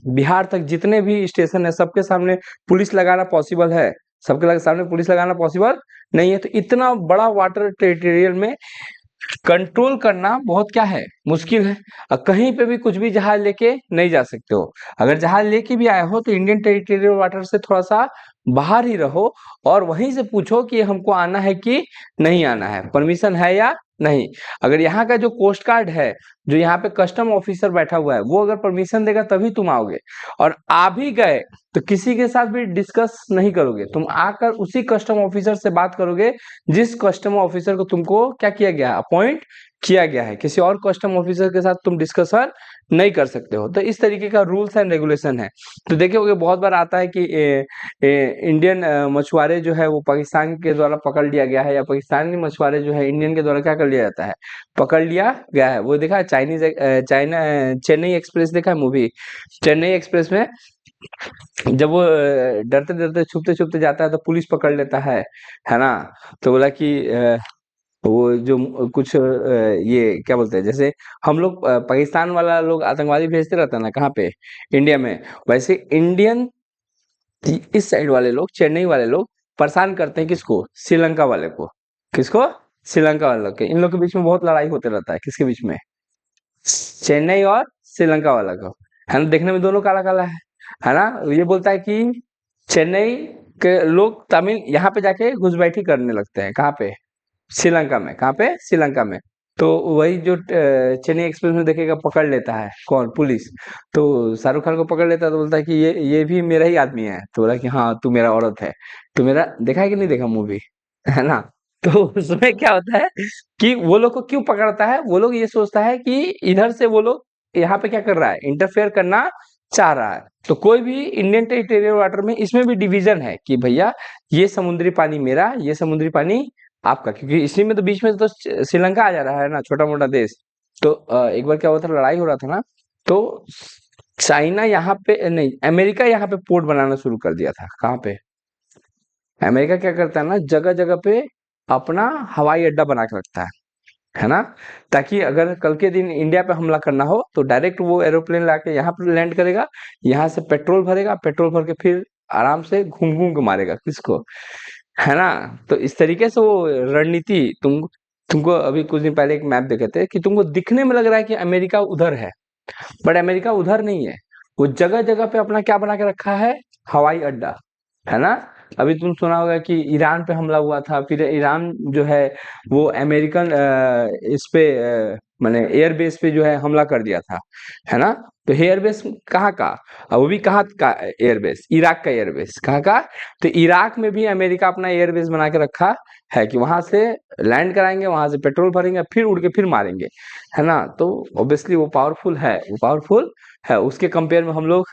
बिहार तक जितने भी स्टेशन है सबके सामने पुलिस लगाना पॉसिबल है? सबके सामने पुलिस लगाना पॉसिबल नहीं है। तो इतना बड़ा वाटर टेरिटोरियल में कंट्रोल करना बहुत क्या है? मुश्किल है। कहीं पे भी कुछ भी जहाज लेके नहीं जा सकते हो। अगर जहाज लेके भी आए हो तो इंडियन टेरिटोरियल वाटर से थोड़ा सा बाहर ही रहो और वहीं से पूछो कि हमको आना है कि नहीं आना है, परमिशन है या नहीं। अगर यहाँ का जो कोस्ट गार्ड है, जो यहाँ पे कस्टम ऑफिसर बैठा हुआ है, वो अगर परमिशन देगा तभी तुम आओगे। और आ भी गए तो किसी के साथ भी डिस्कस नहीं करोगे, तुम आकर उसी कस्टम ऑफिसर से बात करोगे जिस कस्टम ऑफिसर को तुमको क्या किया गया? अपॉइंट किया गया है। किसी और कस्टम ऑफिसर के साथ तुम डिस्कशन नहीं कर सकते हो। तो इस तरीके का रूल्स एंड रेगुलेशन है। तो देखिए बहुत बार आता है कि इंडियन मछुआरे जो है वो पाकिस्तान के द्वारा पकड़ लिया गया है, या पाकिस्तानी मछुआरे जो है इंडियन के द्वारा क्या कर लिया जाता है? पकड़ लिया गया है। वो देखा है चाइना चेन्नई एक्सप्रेस, देखा है मूवी? चेन्नई एक्सप्रेस में जब वो डरते डरते छुपते छुपते जाता है तो पुलिस पकड़ लेता है ना? तो बोला कि वो जो कुछ ये क्या बोलते हैं, जैसे हम लोग पाकिस्तान वाला लोग आतंकवादी भेजते रहता है ना कहाँ पे? इंडिया में। वैसे इंडियन इस साइड वाले लोग, चेन्नई वाले लोग परेशान करते हैं किसको? श्रीलंका वाले को। किसको? श्रीलंका वाले के। इन लोग के बीच में बहुत लड़ाई होते रहता है। किसके बीच में? चेन्नई और श्रीलंका वाला का, है ना? देखने में दोनों काला काला है ना? ये बोलता है कि चेन्नई के लोग तमिल यहाँ पे जाके घुसपैठी करने लगते हैं। कहाँ पे? श्रीलंका में। कहाँ पे? श्रीलंका में। तो वही जो चेन्नई एक्सप्रेस में देखेगा, पकड़ लेता है कौन? पुलिस। तो शाहरुख खान को पकड़ लेता है, तो बोलता है कि ये भी मेरा ही आदमी है। तो बोला कि हाँ, तू मेरा औरत है। तो मेरा देखा है कि नहीं देखा मूवी? है ना? तो उसमें क्या होता है कि वो लोग को क्यों पकड़ता है? वो लोग ये सोचता है कि इधर से वो लोग यहाँ पे क्या कर रहा है, इंटरफेयर करना चाह रहा है। तो कोई भी इंडियन टेरिटोरियल वाटर में इसमें भी डिवीजन है कि भैया ये समुद्री पानी मेरा, ये समुद्री पानी आपका, क्योंकि इसी में तो बीच में तो श्रीलंका आ जा रहा है ना, छोटा मोटा देश। तो एक बार क्या हुआ था, लड़ाई हो रहा था ना, तो चाइना यहाँ पे नहीं, अमेरिका यहाँ पे पोर्ट बनाना शुरू कर दिया था। कहाँ पे? अमेरिका क्या करता है ना, जगह जगह पे अपना हवाई अड्डा बना के रखता है ना, ताकि अगर कल के दिन इंडिया पे हमला करना हो तो डायरेक्ट वो एरोप्लेन लाके यहाँ पे लैंड करेगा, यहाँ से पेट्रोल भरेगा, पेट्रोल भर के फिर आराम से घूम घूम के मारेगा किसको, है ना? तो इस तरीके से वो रणनीति तुमको अभी कुछ दिन पहले एक मैप देखे थे कि तुमको दिखने में लग रहा है कि अमेरिका उधर है, बट अमेरिका उधर नहीं है। वो जगह जगह पे अपना क्या बना के रखा है, हवाई अड्डा, है ना? अभी तुम सुना होगा कि ईरान पे हमला हुआ था, फिर ईरान जो है वो अमेरिकन इस पे माने एयर बेस पे जो है हमला कर दिया था, है ना? तो एयर बेस कहाँ का? वो भी कहाँ का एयर बेस? इराक का एयर बेस। कहाँ का? तो इराक में भी अमेरिका अपना एयर बेस बना के रखा है कि वहां से लैंड कराएंगे, वहां से पेट्रोल भरेंगे, फिर उड़ के फिर मारेंगे, है ना? तो ऑब्वियसली वो पावरफुल है, वो पावरफुल है। उसके कंपेयर में हम लोग,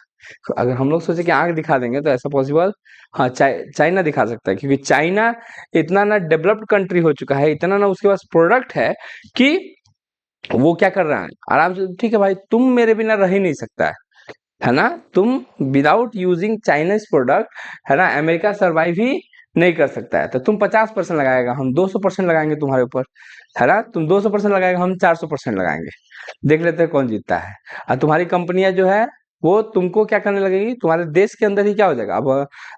अगर हम लोग सोचे कि आंख दिखा देंगे तो ऐसा पॉसिबल, हाँ, चाइना दिखा सकता है, क्योंकि चाइना इतना ना डेवलप्ड कंट्री हो चुका है, इतना ना उसके पास प्रोडक्ट है कि वो क्या कर रहा है आराम से, ठीक है भाई तुम मेरे बिना रह ही नहीं सकता है ना? तुम विदाउट यूजिंग चाइनीज प्रोडक्ट, है ना, अमेरिका सर्वाइव ही नहीं कर सकता है। तो तुम 50% लगाएगा, हम 200% लगाएंगे तुम्हारे ऊपर, है ना? तुम 200% लगाएगा, हम 400% लगाएंगे। देख लेते हैं कौन जीतता है। और तुम्हारी कंपनियां जो है वो तुमको क्या करने लगेगी, तुम्हारे देश के अंदर ही क्या हो जाएगा। अब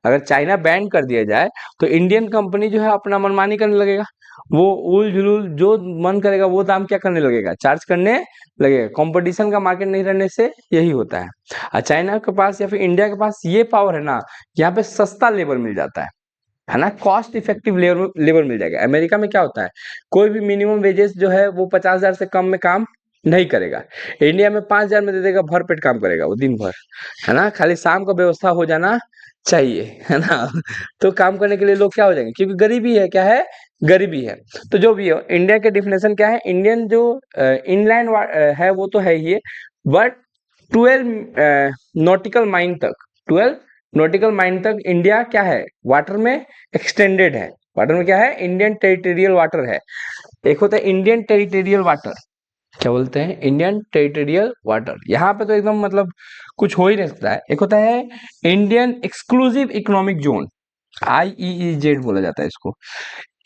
अगर चाइना बैन कर दिया जाए तो इंडियन कंपनी जो है अपना मनमानी करने लगेगा, वो उल जुलूल जो मन करेगा वो दाम क्या करने लगेगा, चार्ज करने लगेगा। कंपटीशन का मार्केट नहीं रहने से यही होता है। और चाइना के पास या फिर इंडिया के पास ये पावर है ना, यहाँ पे सस्ता लेबर मिल जाता है ना, कॉस्ट इफेक्टिव लेबर मिल जाएगा। अमेरिका में क्या होता है, कोई भी मिनिमम वेजेस जो है वो 50,000 से कम में काम नहीं करेगा। इंडिया में 5,000 में दे देगा, भर पेट काम करेगा वो दिन भर, है ना? खाली शाम का व्यवस्था हो जाना चाहिए, है ना? तो काम करने के लिए लोग क्या हो जाएंगे, क्योंकि गरीबी है, क्या है, गरीबी है। तो जो भी हो, इंडिया के डिफिनेशन क्या है, इंडियन जो इनलैंड है वो तो है ही है, बट 12 नॉटिकल माइल तक, 12 नॉटिकल माइल तक इंडिया क्या है, वाटर में एक्सटेंडेड है। वाटर में क्या है, इंडियन टेरिटोरियल वाटर है। एक होता है इंडियन टेरिटोरियल वाटर, क्या बोलते हैं, इंडियन टेरिटोरियल वाटर। यहाँ पे तो एकदम मतलब कुछ हो ही नहीं सकता है। एक होता है Indian exclusive economic zone, IEEZ बोला जाता है इसको,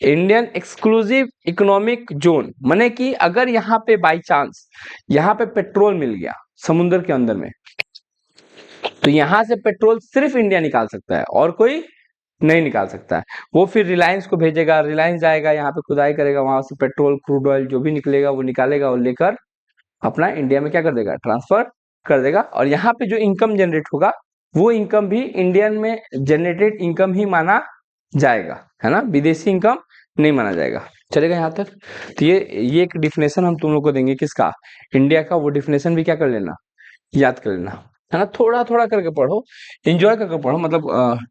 इंडियन एक्सक्लूसिव इकोनॉमिक जोन। माने कि अगर यहाँ पे बाई चांस यहाँ पे पेट्रोल मिल गया समुद्र के अंदर में, तो यहाँ से पेट्रोल सिर्फ इंडिया निकाल सकता है और कोई नहीं निकाल सकता है। वो फिर रिलायंस को भेजेगा, रिलायंस जाएगा यहाँ पे खुदाई करेगा, वहां से पेट्रोल क्रूड ऑयल जो भी निकलेगा वो निकालेगा और लेकर अपना इंडिया में क्या कर देगा, ट्रांसफर कर देगा। और यहाँ पे जो इनकम जनरेट होगा वो इनकम भी इंडियन में जनरेटेड इनकम ही माना जाएगा, है ना, विदेशी इनकम नहीं माना जाएगा। चलेगा यहाँ तक? तो ये एक डिफिनेशन हम तुम लोग को देंगे किसका, इंडिया का। वो डिफिनेशन भी क्या कर लेना, याद कर लेना, है ना? थोड़ा थोड़ा करके पढ़ो, एंजॉय करके पढ़ो, मतलब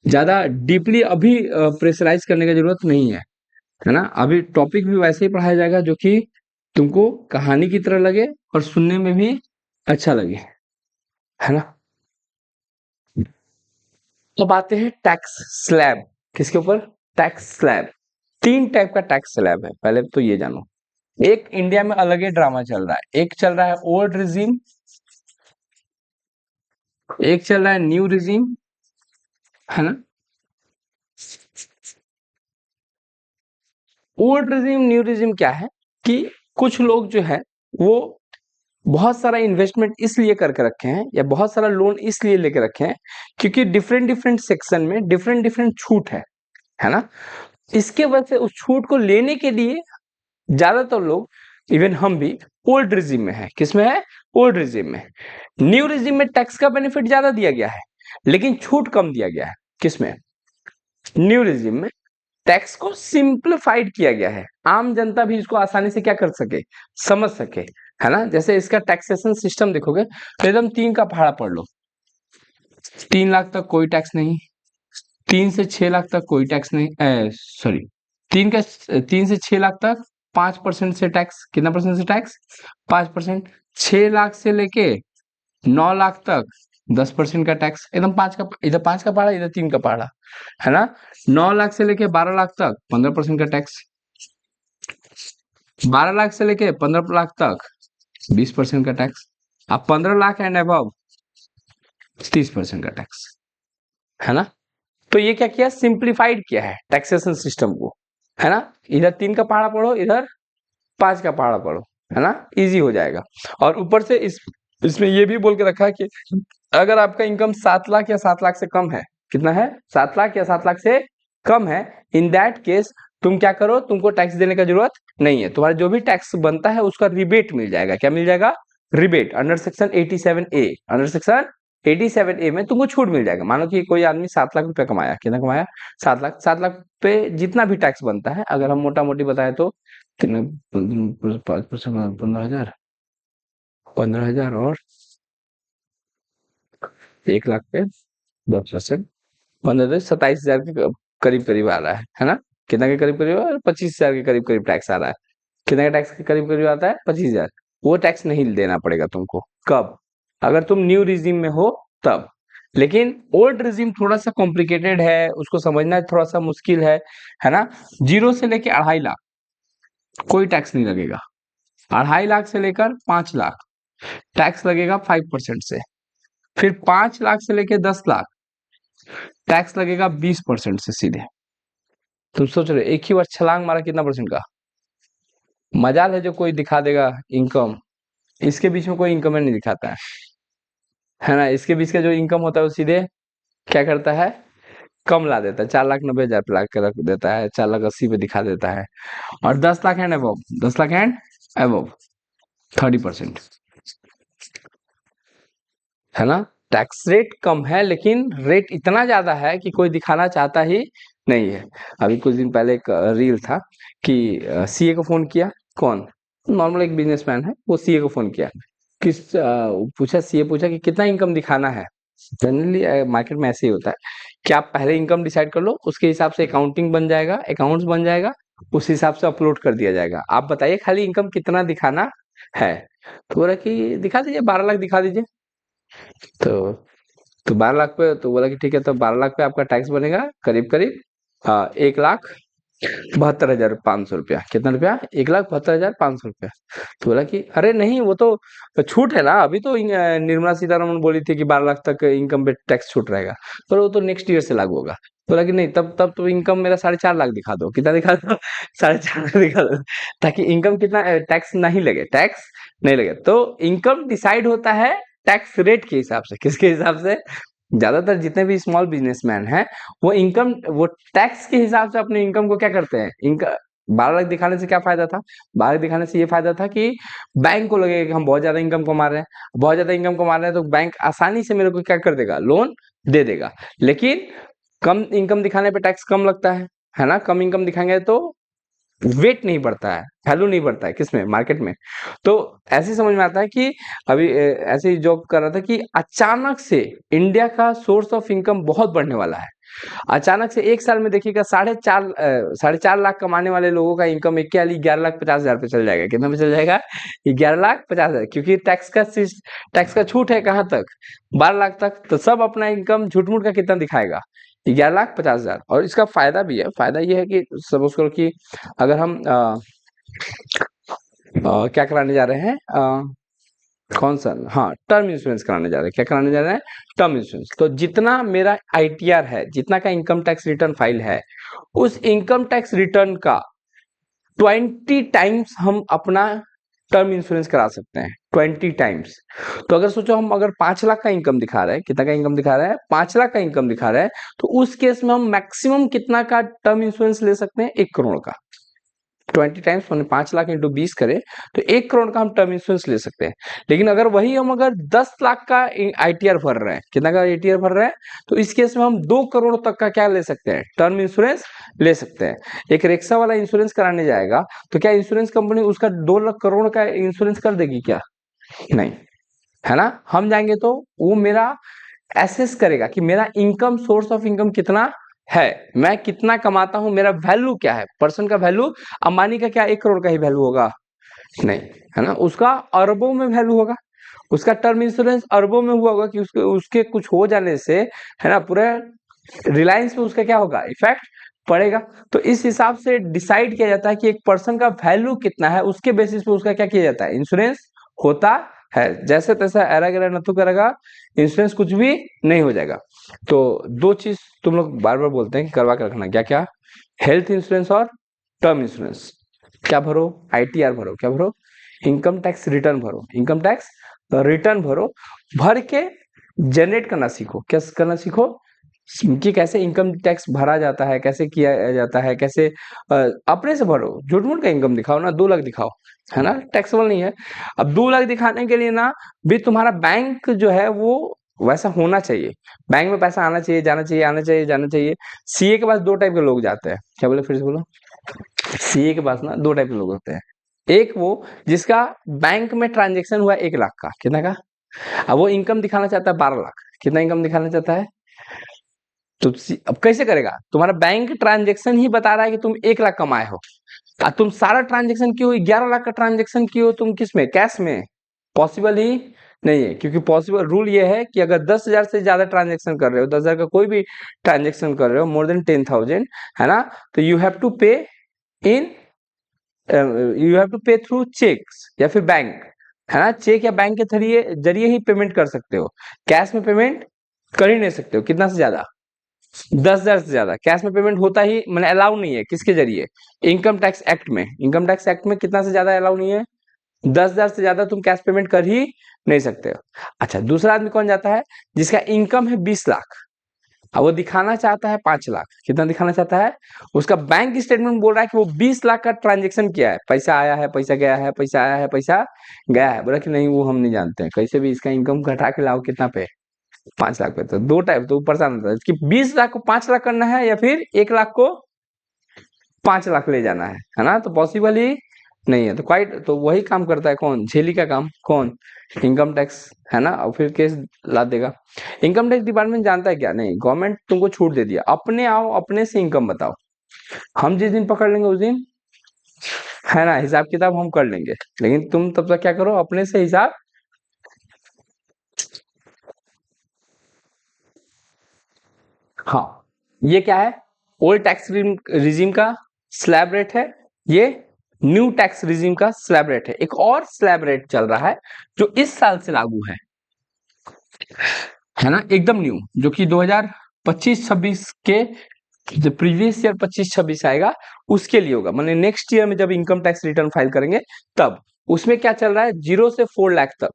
ज्यादा डीपली अभी प्रेशराइज करने की जरूरत नहीं है ना? अभी टॉपिक भी वैसे ही पढ़ाया जाएगा जो कि तुमको कहानी की तरह लगे और सुनने में भी अच्छा लगे, है ना? अब आते हैं टैक्स स्लैब, किसके ऊपर, टैक्स स्लैब। 3 टाइप का टैक्स स्लैब है, पहले तो ये जानो। एक इंडिया में अलग ही ड्रामा चल रहा है, एक चल रहा है ओल्ड रिजीम, एक चल रहा है न्यू रिजीम, है ना? ओल्ड रिजीम न्यू रिजीम क्या है कि कुछ लोग जो है वो बहुत सारा इन्वेस्टमेंट इसलिए करके रखे हैं या बहुत सारा लोन इसलिए लेके रखे हैं क्योंकि डिफरेंट डिफरेंट सेक्शन में डिफरेंट डिफरेंट छूट है ना? इसके वजह से उस छूट को लेने के लिए ज्यादातर लोग, इवन हम भी, ओल्ड रिजीम में है। किसमें है, ओल्ड रिजीम में। न्यू रिजीम में टैक्स का बेनिफिट ज्यादा दिया गया है लेकिन छूट कम दिया गया है। किसमें, न्यू रिजीम में। टैक्स को सिंप्लीफाइड किया गया है, आम जनता भी इसको आसानी से क्या कर सके, समझ सके, है ना। जैसे इसका टैक्सेशन सिस्टम देखोगे तो एकदम 3 का पहाड़ा पढ़ लो। 3 लाख तक कोई टैक्स नहीं, 3 से 6 लाख तक कोई टैक्स नहीं, सॉरी 3 से 6 लाख तक 5% से टैक्स, कितना परसेंट से टैक्स, 5%। 6 लाख से लेके 9 लाख तक 10% का टैक्स, एकदम 5 का, इधर 5 का पहाड़ा, इधर 3 का पहाड़ा, है ना। 9 लाख से लेके 12 लाख तक 15% का टैक्स, 12 लाख से लेके 15 लाख तक 20% का टैक्स, अब 15 लाख एंड अबव 30% का टैक्स, है ना। तो ये क्या किया, सिंप्लीफाइड किया है टैक्सेशन सिस्टम को, है ना। इधर 3 का पहाड़ा पढ़ो, इधर 5 का पहाड़ा पढ़ो, है ना, इजी हो जाएगा। और ऊपर से इसमें ये भी बोल के रखा है कि अगर आपका इनकम 7 लाख या 7 लाख से कम है, कितना है, 7 लाख या 7 लाख से कम है, इन दैट केस तुम क्या करो, तुमको टैक्स देने का जरूरत नहीं है, तुम्हारा जो भी टैक्स बनता है उसका रिबेट मिल जाएगा। क्या मिल जाएगा, rebate, under section 87A, under section 87A में तुमको छूट मिल जाएगा। मानो कि कोई आदमी 7 लाख रुपया कमाया, कितना कमाया, 7 लाख, 7 लाख पे जितना भी टैक्स बनता है, अगर हम मोटा मोटी बताए तो कितने, 5%, 15,000, 15,000 और 1 लाख पे 10%, 15 से 27,000 के करीब करीब आ रहा है ना। कितना के करीब करीब, 25,000 के करीब करीब टैक्स आ रहा है। कितना का टैक्स के करीब करीब आता है, 25,000। वो टैक्स नहीं देना पड़ेगा तुमको, कब, अगर तुम न्यू रिजीम में हो तब। लेकिन ओल्ड रिजीम थोड़ा सा कॉम्प्लिकेटेड है, उसको समझना थोड़ा सा मुश्किल है ना। 0 से लेके 2.5 लाख कोई टैक्स नहीं लगेगा, 2.5 लाख से लेकर 5 लाख टैक्स लगेगा 5% से, फिर 5 लाख से लेके 10 लाख टैक्स लगेगा 20% से सीधे। तुम सोच रहे एक ही बार छलांग मारा कितना परसेंट का, मजाल है जो कोई दिखा देगा इनकम, इसके बीच में कोई इनकम नहीं दिखाता है ना। इसके बीच का जो इनकम होता है वो सीधे क्या करता है, कम ला देता है, 4,90,000 पे ला के रख देता है, 4,80,000 पे दिखा देता है। और 10 lakh and above, 10 lakh and above 30%, है ना। टैक्स रेट कम है लेकिन रेट इतना ज्यादा है कि कोई दिखाना चाहता ही नहीं है। अभी कुछ दिन पहले एक रील था कि सीए को फोन किया, कौन, नॉर्मल एक बिजनेसमैन है, वो सीए को फोन किया, पूछा, सीए पूछा कि कितना इनकम दिखाना है। जनरली मार्केट में ऐसे ही होता है कि आप पहले इनकम डिसाइड कर लो, उसके हिसाब से अकाउंटिंग बन जाएगा, अकाउंट्स बन जाएगा, उस हिसाब से अपलोड कर दिया जाएगा। आप बताइए खाली इनकम कितना दिखाना है, तो बोला कि दिखा दीजिए, 12 लाख दिखा दीजिए। तो 12 लाख पे, तो बोला कि ठीक है, तो 12 लाख पे आपका टैक्स बनेगा करीब करीब 1,72,500 रुपया। कितना रुपया, 1,72,500 रुपया। तो बोला कि अरे नहीं, वो तो छूट है ना, अभी तो निर्मला सीतारमण बोली थी कि 12 लाख तक इनकम पे टैक्स छूट रहेगा, पर वो तो नेक्स्ट ईयर से लागू होगा। बोला कि नहीं, तब तब तो इनकम मेरा 4.5 लाख दिखा दो, कितना दिखा दो, 4.5 लाख दिखा दो, ताकि इनकम कितना टैक्स नहीं लगे, टैक्स नहीं लगे। तो इनकम डिसाइड होता है टैक्स रेट के हिसाब से, किसके हिसाब से, ज्यादातर जितने भी स्मॉल बिजनेसमैन हैं वो इनकम, वो टैक्स के हिसाब से अपने इनकम को क्या करते हैं, इनका 12 लाख दिखाने से क्या फायदा था, 12 लाख दिखाने से ये फायदा था कि बैंक को लगेगा कि हम बहुत ज्यादा इनकम कमा रहे हैं, बहुत ज्यादा इनकम कमा रहे हैं, तो बैंक आसानी से मेरे को क्या कर देगा, लोन दे देगा। लेकिन कम इनकम दिखाने पे टैक्स कम लगता है ना, कम इनकम दिखाएंगे तो वेट नहीं बढ़ता है, वैल्यू नहीं बढ़ता है, किसमें, मार्केट में। तो ऐसे समझ में आता है कि अभी ऐसे ही जॉब कर रहा था कि अचानक से इंडिया का सोर्स ऑफ इनकम बहुत बढ़ने वाला है। अचानक से एक साल में देखिएगा 4.5 लाख कमाने वाले लोगों का इनकम 11,50,000 पे चल जाएगा। कितना पे चल जाएगा, 11,50,000, क्योंकि टैक्स का छूट है कहाँ तक, 12 लाख तक। तो सब अपना इनकम झूठ मूठ का कितना दिखाएगा, 11,50,000। और इसका फायदा भी है, फायदा ये है कि सपोज करो कि अगर हम क्या कराने जा रहे हैं, कौन सा, हाँ, टर्म इंश्योरेंस कराने जा रहे हैं, क्या कराने जा रहे हैं, टर्म इंश्योरेंस। तो जितना मेरा आईटीआर है, जितना का इनकम टैक्स रिटर्न फाइल है, उस इनकम टैक्स रिटर्न का 20 टाइम्स हम अपना टर्म इंश्योरेंस करा सकते हैं, 20 टाइम्स। तो अगर सोचो हम अगर 5 लाख का इनकम दिखा रहे हैं, कितना का इनकम दिखा रहा है, 5 लाख का इनकम दिखा रहा है, तो उस केस में हम मैक्सिमम कितना का टर्म इंश्योरेंस ले सकते हैं, 1 करोड़ का। 20 टाइम्स 5 लाख इंटू 20 करें तो 1 करोड़ का हम टर्म इंश्योरेंस ले सकते हैं। लेकिन अगर वही हम अगर 10 लाख का आईटीआर भर रहे हैं, कितना का आईटीआर भर रहे हैं, तो इस केस में हम 2 करोड़ तक का क्या ले सकते हैं, टर्म इंश्योरेंस ले सकते हैं। एक रिक्शा वाला इंश्योरेंस कराने जाएगा तो क्या इंश्योरेंस कंपनी उसका 2 लाख करोड़ का इंश्योरेंस कर देगी क्या? नहीं, है ना। हम जाएंगे तो वो मेरा एसेस करेगा कि मेरा इनकम, सोर्स ऑफ इनकम कितना है, मैं कितना कमाता हूं, मेरा वैल्यू क्या है। पर्सन का वैल्यू, अंबानी का क्या 1 करोड़ का ही वैल्यू होगा? नहीं, है ना। उसका अरबों में वैल्यू होगा, उसका टर्म इंश्योरेंस अरबों में हुआ होगा कि उसके कुछ हो जाने से, है ना, पूरे रिलायंस में उसका क्या होगा, इफेक्ट पड़ेगा। तो इस हिसाब से डिसाइड किया जाता है कि एक पर्सन का वैल्यू कितना है, उसके बेसिस पे उसका क्या किया जाता है, इंश्योरेंस होता है। जैसे तैसा एरा गैरा नथु करेगा, इंश्योरेंस कुछ भी नहीं हो जाएगा। तो 2 चीज तुम लोग बार बार बोलते हैं कि करवा के रखना, क्या क्या, हेल्थ इंश्योरेंस और टर्म इंश्योरेंस। क्या भरो, आईटीआर भरो, क्या भरो, इनकम टैक्स रिटर्न भरो, इनकम टैक्स रिटर्न भरो। भर के जनरेट करना सीखो, क्या करना सीखो कि कैसे इनकम टैक्स भरा जाता है, कैसे किया जाता है, कैसे अपने से भरो। झूठ मूठ का इनकम दिखाओ ना, 2 लाख दिखाओ, है ना, टैक्सेबल नहीं है। अब 2 लाख दिखाने के लिए ना भी तुम्हारा बैंक जो है वो वैसा होना चाहिए, बैंक में पैसा आना चाहिए, जाना चाहिए, आना चाहिए, जाना चाहिए। सीए के पास 2 टाइप के लोग जाते हैं, क्या बोले, फिर से बोलो। सीए के पास ना 2 टाइप के लोग होते हैं। एक वो जिसका बैंक में ट्रांजेक्शन हुआ 1 लाख का, कितना का, अब वो इनकम दिखाना चाहता है 12 लाख, कितना इनकम दिखाना चाहता है। तो अब कैसे करेगा, तुम्हारा बैंक ट्रांजेक्शन ही बता रहा है कि तुम 1 लाख कमाए हो, तुम सारा ट्रांजेक्शन क्यों 11 लाख का ट्रांजेक्शन क्यों, तुम किस में, कैश में, पॉसिबल ही नहीं है। क्योंकि पॉसिबल रूल ये है कि अगर 10,000 से ज्यादा ट्रांजेक्शन कर रहे हो, 10,000 का कोई भी ट्रांजेक्शन कर रहे हो, मोर देन 10,000, है ना, तो यू हैव टू पे इन, यू हैव टू पे थ्रू चेक्स या फिर बैंक, है ना। चेक या बैंक के जरिए ही पेमेंट कर सकते हो, कैश में पेमेंट कर ही नहीं सकते हो। कितना से ज्यादा, 10,000 से ज्यादा कैश में पेमेंट होता ही मैंने अलाउ नहीं है, किसके जरिए, इनकम टैक्स एक्ट में, इनकम टैक्स एक्ट में कितना से ज्यादा अलाउ नहीं है, 10,000 से ज्यादा तुम कैश पेमेंट कर ही नहीं सकते हो। अच्छा, दूसरा आदमी कौन जाता है, जिसका इनकम है 20 लाख, अब वो दिखाना चाहता है 5 लाख, कितना दिखाना चाहता है, उसका बैंक स्टेटमेंट बोल रहा है कि वो 20 लाख का ट्रांजेक्शन किया है, पैसा आया है, पैसा गया है, पैसा आया है, पैसा गया है। बोला कि नहीं, वो हम नहीं जानते हैं, कैसे भी इसका इनकम घटा के लाओ, कितना पे, 5 लाख पे। तो 2 टाइप, तो ऊपर से आता है कि 20 लाख को 5 लाख करना है या फिर 1 लाख को 5 लाख ले जाना है ना, तो पॉसिबल ही नहीं है। तो क्वाइट, तो वही काम करता है कौन, झेली का काम कौन, इनकम टैक्स, है ना। और फिर केस ला देगा। इनकम टैक्स डिपार्टमेंट जानता है क्या, नहीं, गवर्नमेंट तुमको छूट दे दिया, अपने आओ, अपने से इनकम बताओ, हम जिस दिन पकड़ लेंगे उस दिन, है ना, हिसाब किताब हम कर लेंगे। लेकिन तुम तब तक क्या करो, अपने से हिसाब। हाँ, ये क्या है, ओल्ड टैक्स रिजीम का स्लैब रेट है, ये न्यू टैक्स रिजीम का स्लैब रेट है। एक और स्लैब रेट चल रहा है जो इस साल से लागू है ना, एकदम न्यू, जो कि 2025-26 के, जो प्रीवियस ईयर 25-26 आएगा उसके लिए होगा, मतलब नेक्स्ट ईयर में जब इनकम टैक्स रिटर्न फाइल करेंगे तब। उसमें क्या चल रहा है, 0 से 4 लाख तक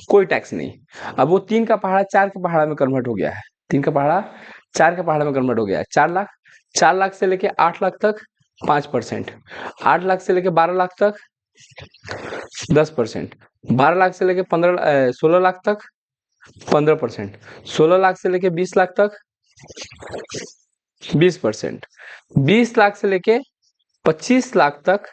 कोई टैक्स नहीं। अब वो 3 का पहाड़ा 4 के पहाड़ा में कन्वर्ट हो गया है, 3 का पहाड़ा 4 के पहाड़ा में कन्वर्ट हो गया है। 4 लाख, 4 लाख से लेके 8 लाख तक 5%, 8 लाख से लेके 12 लाख तक 10%, 12 लाख से लेके 16 लाख तक 15%, 16 लाख से लेके 20 लाख तक 20%, 20 लाख से लेके 25 लाख तक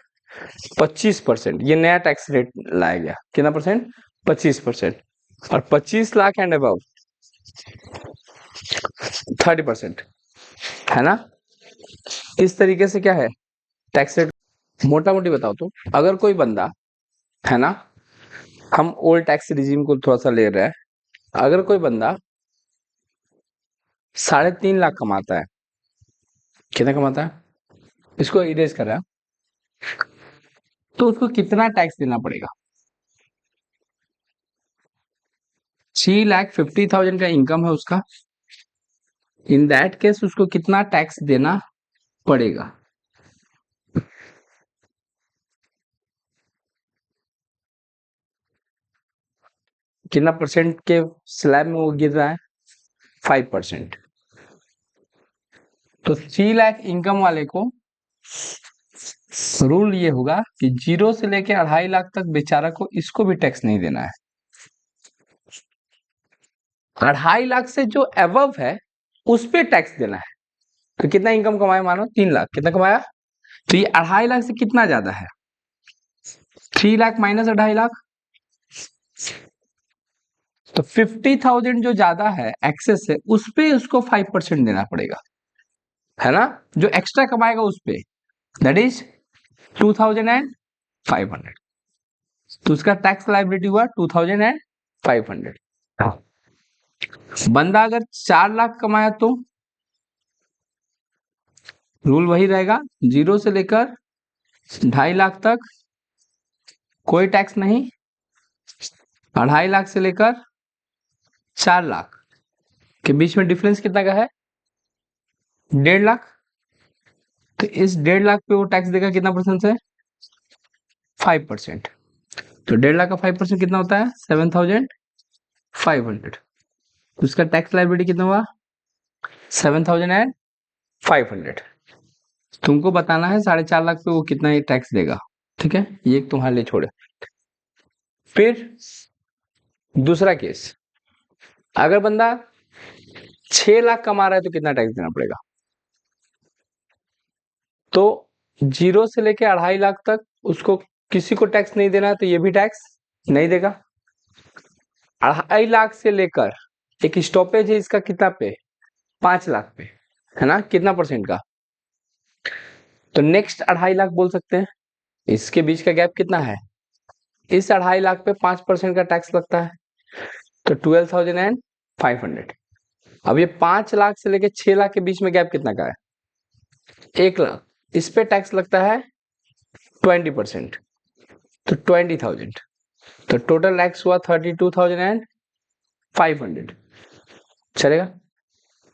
25%। ये नया टैक्स रेट लाया गया, कितना परसेंट, 25%। और 25 लाख एंड अबव 30%, है ना। इस तरीके से क्या है टैक्स रेट, मोटा मोटी बताओ तो। अगर कोई बंदा, है ना, हम ओल्ड टैक्स रिजीम को थोड़ा सा ले रहे हैं, अगर कोई बंदा 3.5 लाख कमाता है, कितना कमाता है, इसको इरेज कर रहा है, तो उसको कितना टैक्स देना पड़ेगा, 3,50,000 का इनकम है उसका, इन दैट केस उसको कितना टैक्स देना पड़ेगा। कितना परसेंट के स्लैब में वो गिर रहा है, 5%। तो 3 लाख इनकम वाले को रूल ये होगा कि 0 से लेके 2.5 लाख तक बेचारा को इसको भी टैक्स नहीं देना है। 2.5 लाख से जो अबव है उस पे टैक्स देना है। तो कितना इनकम कमाया, मानो 3 लाख, कितना कमाया, तो ये 2.5 लाख से कितना ज्यादा है, 3 लाख माइनस 2.5 लाख, तो 50,000 जो ज्यादा है एक्सेस है उस पे उसको 5% देना पड़ेगा, है ना, जो एक्स्ट्रा कमाएगा उस पे, दैट इज 2,500, तो उसका टैक्स लायबिलिटी हुआ 2,500। बंदा अगर 4 लाख कमाया तो रूल वही रहेगा, 0 से लेकर 2.5 लाख तक कोई टैक्स नहीं, 2.5 लाख से लेकर 4 लाख के बीच में डिफरेंस कितना का है, 1.5 लाख, तो इस 1.5 लाख पे वो टैक्स देगा कितना परसेंट से, 5%, तो 1.5 लाख का 5% कितना होता है, 7,500, तो उसका टैक्स लायबिलिटी कितना हुआ, 7,500। तुमको बताना है 4.5 लाख पे वो कितना ही टैक्स देगा, ठीक है, ये तुम्हारे लिए छोड़े। फिर दूसरा केस, अगर बंदा 6 लाख कमा रहा है तो कितना टैक्स देना पड़ेगा, तो 0 से लेके 2.5 लाख तक उसको किसी को टैक्स नहीं देना है, तो ये भी टैक्स नहीं देगा। 2.5 लाख से लेकर एक स्टॉपेज है इसका कितना पे, 5 लाख पे, है ना, कितना परसेंट का, तो नेक्स्ट 2.5 लाख बोल सकते हैं, इसके बीच का गैप कितना है, इस 2.5 लाख पे 5% का टैक्स लगता है, तो 12,500। अब ये 5 लाख से लेके 6 लाख के बीच में गैप कितना का है, 1 लाख, इस पे टैक्स लगता है 20%, तो 20,000, तो टोटल टैक्स हुआ 32,500, चलेगा।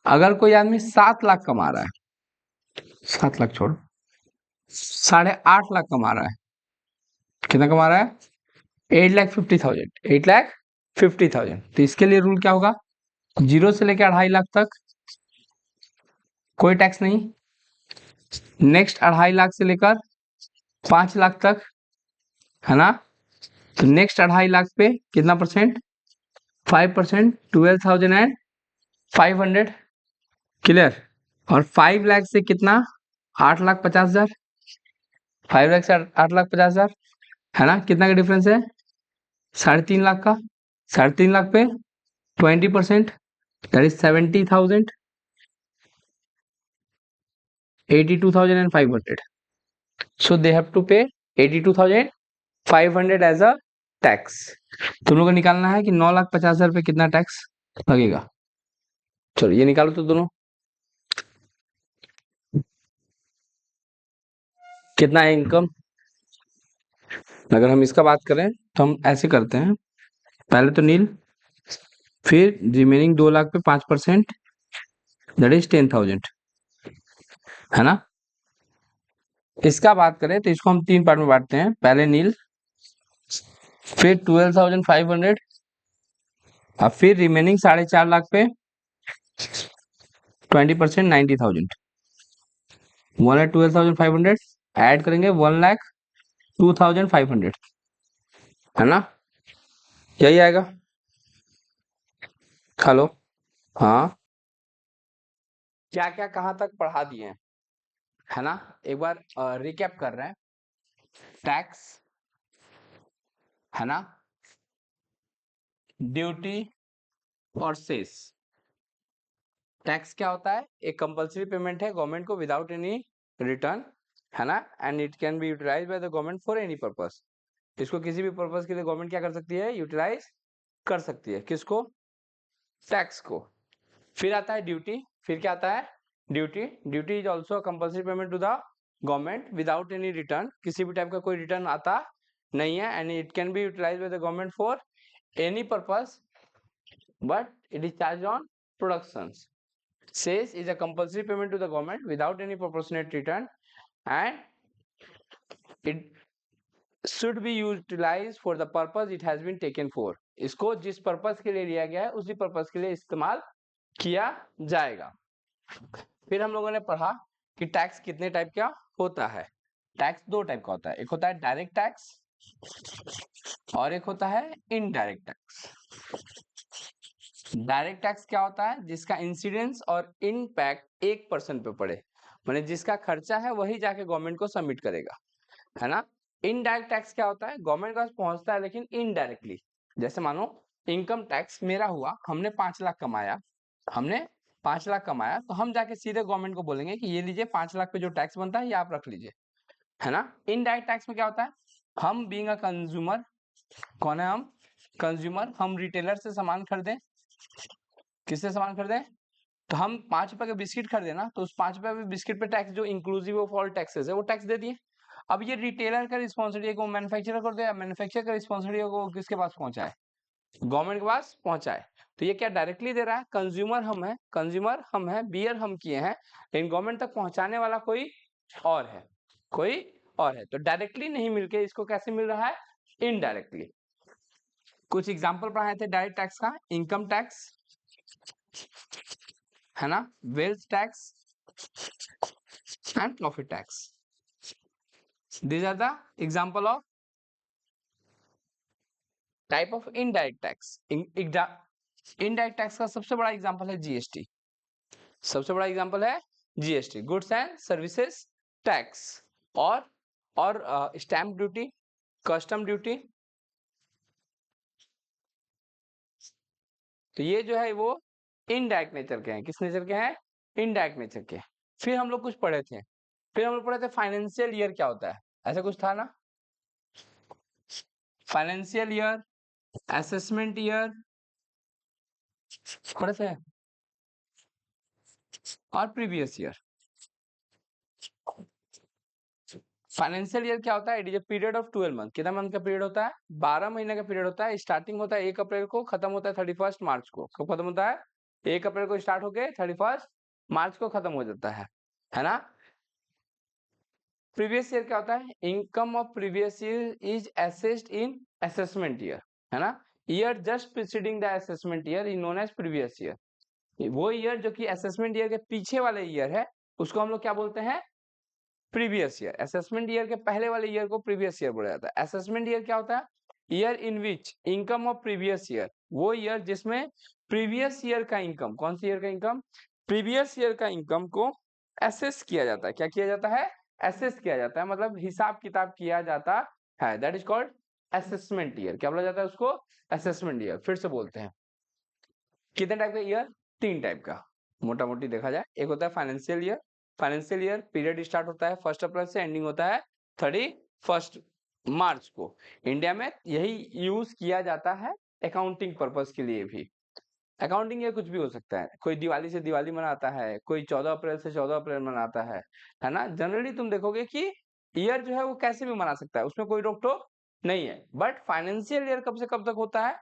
अगर कोई आदमी 7 लाख कमा रहा है, 7 लाख छोड़ो, 8.5 लाख कमा रहा है, कितना कमा रहा है, 8,50,000, 8,50,000, तो इसके लिए रूल क्या होगा, 0 से लेकर 2.5 लाख तक कोई टैक्स नहीं, नेक्स्ट 2.5 लाख से लेकर 5 लाख तक, है ना, तो नेक्स्ट 2.5 लाख पे कितना परसेंट, 5%, 12,500, क्लियर। और 5 लाख से कितना, 8,50,000, 5 लाख से 8,50,000, है ना, कितना का डिफरेंस है, 3.5 लाख का, 3.5 लाख पे 20%, that is 70,000, 82,500, so they have to pay 82,500 as a tax. तुम लोगों को निकालना है कि 9,50,000 पे कितना टैक्स लगेगा, चलो ये निकालो तो दोनों, कितना है इनकम। अगर हम इसका बात करें तो हम ऐसे करते हैं, पहले तो नील, फिर रिमेनिंग 2 लाख पे 5%, दैट इज 10,000, है ना। इसका बात करें तो इसको हम 3 पार्ट में बांटते हैं, पहले नील, फिर 12,500, और फिर रिमेनिंग 4.5 लाख पे 20%, 90,000, 1,12,500 ऐड करेंगे 1,02,500, है ना, यही आएगा। हेलो, हाँ, क्या क्या कहाँ तक पढ़ा दिए हैं, है ना, एक बार रिकैप कर रहे हैं, टैक्स, है ना, ड्यूटी और सेस। टैक्स क्या होता है, एक कंपलसरी पेमेंट है गवर्नमेंट को विदाउट एनी रिटर्न, है ना, and it can be utilised by the government for any purpose. इसको किसी भी पर्पस के लिए गवर्नमेंट क्या कर सकती है, यूटिलाइज कर सकती है, किसको, टैक्स को। फिर आता है ड्यूटी, फिर क्या आता है, duty, duty is also compulsory payment to the government without any return, किसी भी टाइप का कोई रिटर्न आता नहीं है, and it can be utilised by the government for any purpose, but it is charged on productions. Sales is a compulsory payment to the government without any proportionate return, and it should be utilized for the purpose it has been taken for. इसको जिस purpose के लिए लिया गया है उसी purpose के लिए इस्तेमाल किया जाएगा। फिर हम लोगों ने पढ़ा कि टैक्स कितने टाइप का होता है, टैक्स दो टाइप का होता है, एक होता है डायरेक्ट टैक्स और एक होता है इनडायरेक्ट टैक्स। डायरेक्ट टैक्स क्या होता है? जिसका इंसिडेंस और इम्पैक्ट एक पर्सन पे पड़े, माने जिसका खर्चा है वही जाके गवर्नमेंट को सबमिट करेगा, है ना। इनडायरेक्ट टैक्स क्या होता है? गवर्नमेंट के पास पहुंचता है लेकिन इनडायरेक्टली। जैसे मानो इनकम टैक्स मेरा हुआ, हमने 5 लाख कमाया, हमने 5 लाख कमाया, तो हम जाके सीधे गवर्नमेंट को बोलेंगे कि ये लीजिए 5 लाख पे जो टैक्स बनता है ये आप रख लीजिए, है ना। इनडायरेक्ट टैक्स में क्या होता है? हम बीइंग अ कंज्यूमर, कौन है हम? कंज्यूमर, हम रिटेलर से सामान खरीदें, किससे सामान खरीदें? तो हम 5 रुपए के बिस्किट खरीदे ना, तो उस 5 रुपए के बिस्किट पे टैक्स जो इंक्लूसिव ऑफ ऑल टैक्सेस है वो टैक्स दे दिए। अब ये रिटेलर का रिस्पॉन्सिबिलिटी है को मैन्युफैक्चरर कर दे, मैन्युफैक्चरर का रिस्पॉन्सिबिलिटी है को किसके पास पहुंचाए? गवर्नमेंट के पास पहुंचाए। तो ये क्या डायरेक्टली दे रहा है? कंज्यूमर हम है, कंज्यूमर हम है, बियर हम किए हैं, लेकिन गवर्नमेंट तक पहुंचाने वाला कोई और है, कोई और है। तो डायरेक्टली नहीं मिलके इसको कैसे मिल रहा है? इनडायरेक्टली। कुछ एग्जांपल पढ़ाए थे डायरेक्ट टैक्स का, इनकम टैक्स, है ना, wealth tax and profit tax. These are the example of type of indirect tax. Indirect tax का सबसे बड़ा एग्जांपल है जीएसटी, सबसे बड़ा एग्जांपल है GST, goods and services tax, और स्टैम्प ड्यूटी, कस्टम ड्यूटी। तो ये जो है वो इनडायरेक्ट नेचर के हैं। किस नेचर के हैं? इनडायरेक्ट नेचर के। फिर हम लोग कुछ पढ़े थे, फिर हम लोग पढ़े थे फाइनेंशियल ईयर क्या होता है, ऐसा कुछ था ना। फाइनेंशियल ईयर, असेसमेंट ईयर पढ़े थे, और प्रीवियस ईयर। फाइनेंशियल ईयर क्या होता है? It is a period of 12 month. कितना मंथ का पीरियड होता है? 12 महीने का पीरियड होता है। स्टार्टिंग होता है 1 अप्रैल को, खत्म होता है 31 मार्च को। कब खत्म होता है? 1 अप्रैल को स्टार्ट होके 31 मार्च को खत्म हो जाता है ना। प्रीवियस ईयर क्या होता है? Income of previous year is assessed in assessment year, है ना। Year just preceding the assessment year is known as previous year. वो ईयर जो कि असेसमेंट ईयर के पीछे वाले ईयर है उसको हम लोग क्या बोलते हैं? Previous year. असेसमेंट ईयर के पहले वाले ईयर को प्रीवियस ईयर बोला जाता है। असेसमेंट ईयर क्या होता है? Year in which income of previous year, वो ईयर जिसमें प्रीवियस ईयर का इनकम, कौन सी ईयर का इनकम? प्रीवियस ईयर का इनकम को एसेस किया जाता है। क्या किया जाता है? एसेस किया जाता है, मतलब हिसाब किताब किया जाता है। That is called assessment year. क्या बोला जाता है उसको? Assessment year. फिर से बोलते हैं, कितने टाइप का ईयर? 3 टाइप का, मोटा मोटी देखा जाए। एक होता है financial year. Financial year period start होता है 1 अप्रैल से, एंडिंग होता है 31 मार्च को। इंडिया में यही यूज किया जाता है अकाउंटिंग पर्पस के लिए भी। अकाउंटिंग ये कुछ भी हो सकता है, कोई दिवाली से दिवाली मनाता है, कोई 14 अप्रैल से 14 अप्रैल मनाता है ना। जनरली तुम देखोगे कि ईयर जो है वो कैसे भी मना सकता है, उसमें कोई रोक टोक नहीं है। बट फाइनेंशियल ईयर कब से कब तक होता है?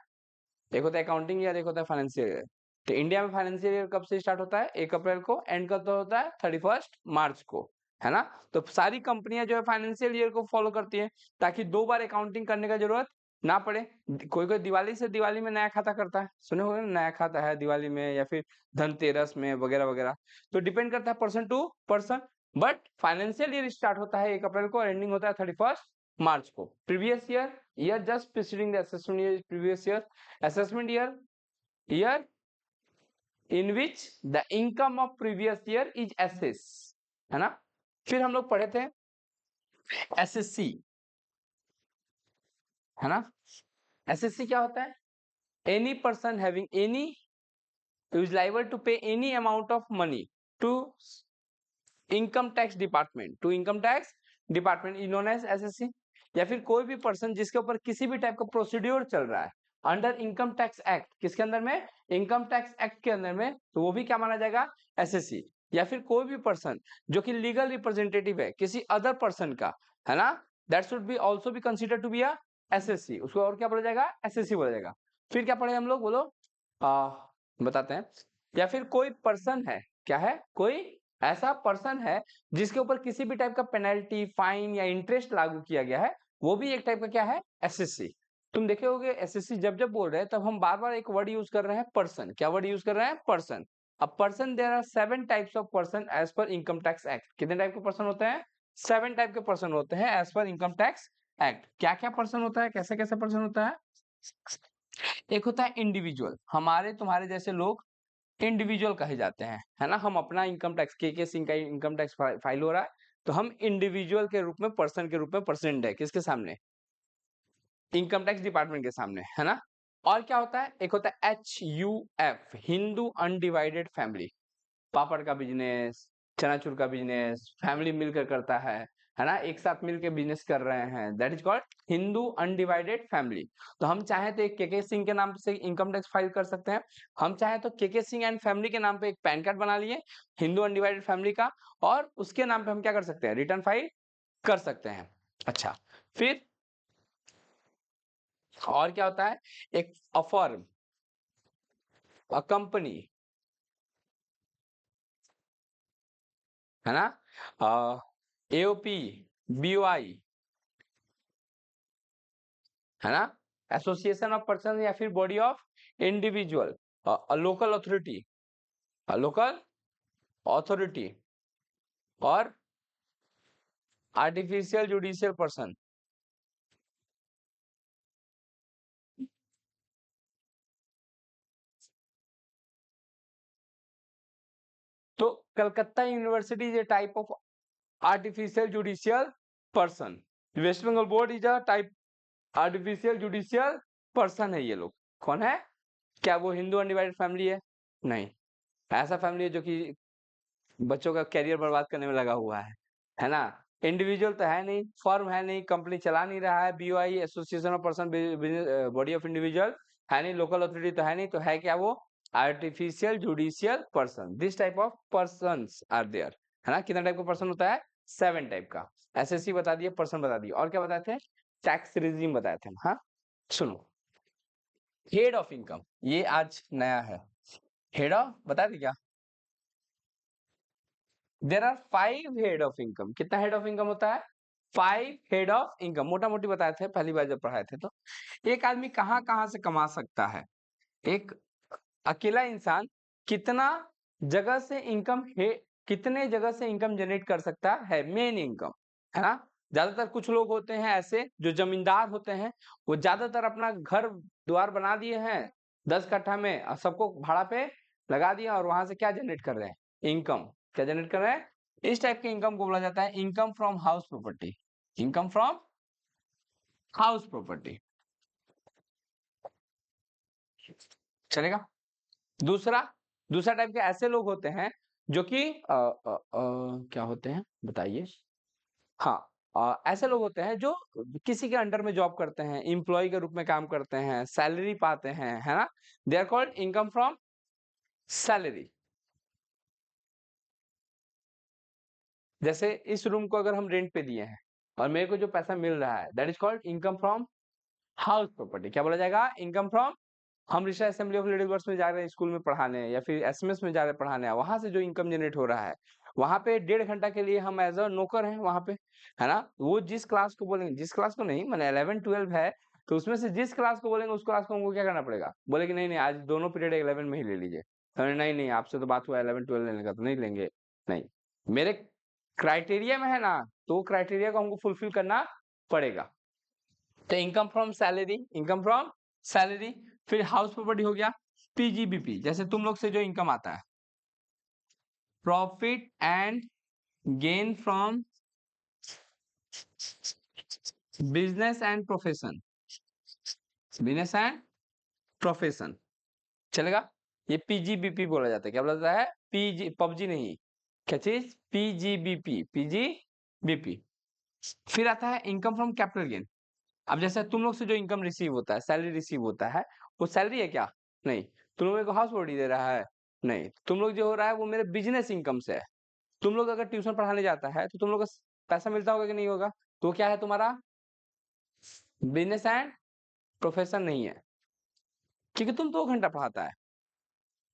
एक होता है अकाउंटिंग ईयर, एक होता है फाइनेंशियल ईयर। तो इंडिया में फाइनेंशियल ईयर कब से स्टार्ट होता है? 1 अप्रैल को, एंड कब तक होता है? 31 मार्च को, है ना। तो सारी कंपनियां जो है फाइनेंशियल ईयर को फॉलो करती है, ताकि 2 बार अकाउंटिंग करने का जरूरत ना पड़े। कोई कोई दिवाली से दिवाली में नया खाता करता है, सुने होंगे ना, नया खाता है दिवाली में या फिर धनतेरस में वगैरह वगैरह। तो डिपेंड करता है person to person. But financial year start होता है 1 अप्रैल को और एंडिंग होता है 31 मार्च को। Previous year, year just preceding the assessment year, previous year. Assessment year, year in which the income of previous year is assessed, है ना। फिर हम लोग पढ़े थे एसएससी, है ना। एसएससी क्या होता है? Any person having any is liable to pay any amount of money to income tax department, to income tax department is known as SSC. या फिर कोई भी पर्सन जिसके ऊपर किसी भी टाइप का प्रोसीड्योर चल रहा है अंडर इनकम टैक्स एक्ट, किसके अंदर में? इनकम टैक्स एक्ट के अंदर में, तो वो भी क्या माना जाएगा? एसएससी। या फिर कोई भी पर्सन जो कि लीगल रिप्रेजेंटेटिव है किसी अदर पर्सन का, है ना, that should be also be consider to be a SSC. उसको और क्या बोला जाएगा? एसएससी बोला जाएगा। फिर क्या पढ़े हम लोग, बोलो। बताते हैं। या फिर कोई पर्सन है, क्या है? कोई ऐसा पर्सन है जिसके ऊपर किसी भी टाइप का पेनल्टी, फाइन या इंटरेस्ट लागू किया गया है, वो भी एक टाइप का क्या है? एसएससी। तुम देखे होगे एसएससी जब जब बोल रहे हैं तब हम बार बार एक वर्ड यूज कर रहे हैं, पर्सन। क्या वर्ड यूज कर रहे हैं? पर्सन। अब person, there are 7 types of person as per income tax act. कितने टाइप के पर्सन होते हैं? 7 टाइप के पर्सन होते हैं as per income tax act. क्या क्या पर्सन होता है, कैसे कैसे पर्सन होता है? एक होता है इंडिविजुअल, हमारे तुम्हारे जैसे लोग इंडिविजुअल कहे जाते हैं, है ना। हम अपना इनकम टैक्स, के सिंह का इनकम टैक्स फाइल हो रहा है, तो हम इंडिविजुअल के रूप में, पर्सन के रूप में प्रेजेंट है किसके सामने? इनकम टैक्स डिपार्टमेंट के सामने, है ना। और क्या होता है? एक होता है HUF, हिंदू अनडिवाइडेड फैमिली। पापड़ का बिजनेस, चनाचूर का बिजनेस फैमिली मिलकर करता है ना, एक साथ मिलकर बिजनेस कर रहे हैं, that is called Hindu undivided family. तो हम चाहे तो एक के सिंह के नाम से इनकम टैक्स फाइल कर सकते हैं, हम चाहे तो के सिंह एंड फैमिली के नाम पे एक पैन कार्ड बना लिए हिंदू अनडिवाइडेड फैमिली का, और उसके नाम पे हम क्या कर सकते हैं? रिटर्न फाइल कर सकते हैं। अच्छा, फिर और क्या होता है? एक अफर्म, अ कंपनी, है ना, AOP, BOI, है ना, एसोसिएशन ऑफ पर्सन या फिर body of individual, local authority, local authority, और आर्टिफिशियल जुडिशियल पर्सन। तो Calcutta university is a type of artificial judicial person, West Bengal board is a type artificial judicial person है। ये लोग कौन है? क्या वो हिंदू अनडिवाइडेड फैमिली है? नहीं, ऐसा फैमिली है जो कि बच्चों का कैरियर बर्बाद करने में लगा हुआ है ना। इंडिविजुअल तो है नहीं, फर्म है नहीं, कंपनी चला नहीं रहा है, BOI association of person body of individual है नहीं, लोकल अथॉरिटी तो है नहीं, तो है क्या वो? Artificial judicial person. This type of persons are there, है ना। कितना टाइप का पर्सन होता है? 7 टाइप का। SSC बता दिए, पर्सन बता दिए, और क्या बताए थे? टैक्स रिजीम बताए थे। हाँ सुनो, हेड ऑफ इनकम, ये आज नया है। हेड ऑफ बता दी क्या? There are 5 head of income. कितना हेड ऑफ इनकम होता है? 5 हेड ऑफ इनकम, मोटा मोटी बताए थे पहली बार जब पढ़ाए थे। तो एक आदमी कहाँ कहाँ से कमा सकता है? एक अकेला इंसान कितना जगह से इनकम है, कितने जगह से इनकम जनरेट कर सकता है? मेन इनकम, है ना। ज्यादातर कुछ लोग होते हैं ऐसे जो जमींदार होते हैं, वो ज्यादातर अपना घर द्वार बना दिए हैं 10 कट्ठा में, और सबको भाड़ा पे लगा दिया, और वहां से क्या जनरेट कर रहे हैं? इनकम। क्या जनरेट कर रहे हैं? इस टाइप के इनकम को बोला जाता है income from house property. Income from house property, चलेगा। दूसरा, दूसरा टाइप के ऐसे लोग होते हैं जो कि क्या होते हैं बताइए? हाँ, ऐसे लोग होते हैं जो किसी के अंडर में जॉब करते हैं, एम्प्लॉय के रूप में काम करते हैं, सैलरी पाते हैं, है ना। They are called income from salary. जैसे इस रूम को अगर हम रेंट पे दिए हैं और मेरे को जो पैसा मिल रहा है, that is called income from house property. क्या बोला जाएगा? Income from. हम ऋषा असेंबली ऑफ लेडीज वर्क्स में जा रहे हैं स्कूल में पढ़ाने, या फिर SMS में जा रहे हैं पढ़ाने, वहां से जो इनकम जनरेट हो रहा है, वहां पे 1.5 घंटा के लिए हम एज अ नौकर हैं वहां पे, है ना। वो जिस क्लास को बोलेंगे, जिस क्लास को नहीं, मैंने 11-12 है, तो उसमें से जिस क्लास को बोलेंगे उस क्लास को हमको क्या करना पड़ेगा? बोले कि नहीं नहीं, आज दोनों पीरियड 11 में ही ले लीजिए। नहीं नहीं, आपसे तो बात हुआ 11-12 लेने का, तो नहीं लेंगे। नहीं, मेरे क्राइटेरिया में है ना, तो क्राइटेरिया को हमको फुलफिल करना पड़ेगा। तो income from salary, income from salary. फिर हाउस प्रॉपर्टी हो गया। PGBP, जैसे तुम लोग से जो इनकम आता है, profit and gain from business and profession, business and profession, चलेगा। ये PGBP बोला जाता है। क्या बोला जाता है? PG नहीं, क्या चीज? PGBP। फिर आता है इनकम फ्रॉम कैपिटल गेन। अब जैसे तुम लोग से जो इनकम रिसीव होता है, सैलरी रिसीव होता है, वो सैलरी है क्या? नहीं। तुम लोगों को हाउस प्रॉपर्टी दे रहा है? नहीं। तुम लोग जो हो रहा है वो मेरे बिजनेस इनकम से है। तुम लोग अगर ट्यूशन पढ़ाने जाता है तो तुम लोग को पैसा मिलता होगा कि नहीं होगा? तो क्या है तुम्हारा? बिजनेस एंड प्रोफेशन नहीं है, क्योंकि तुम 2 घंटा पढ़ाता है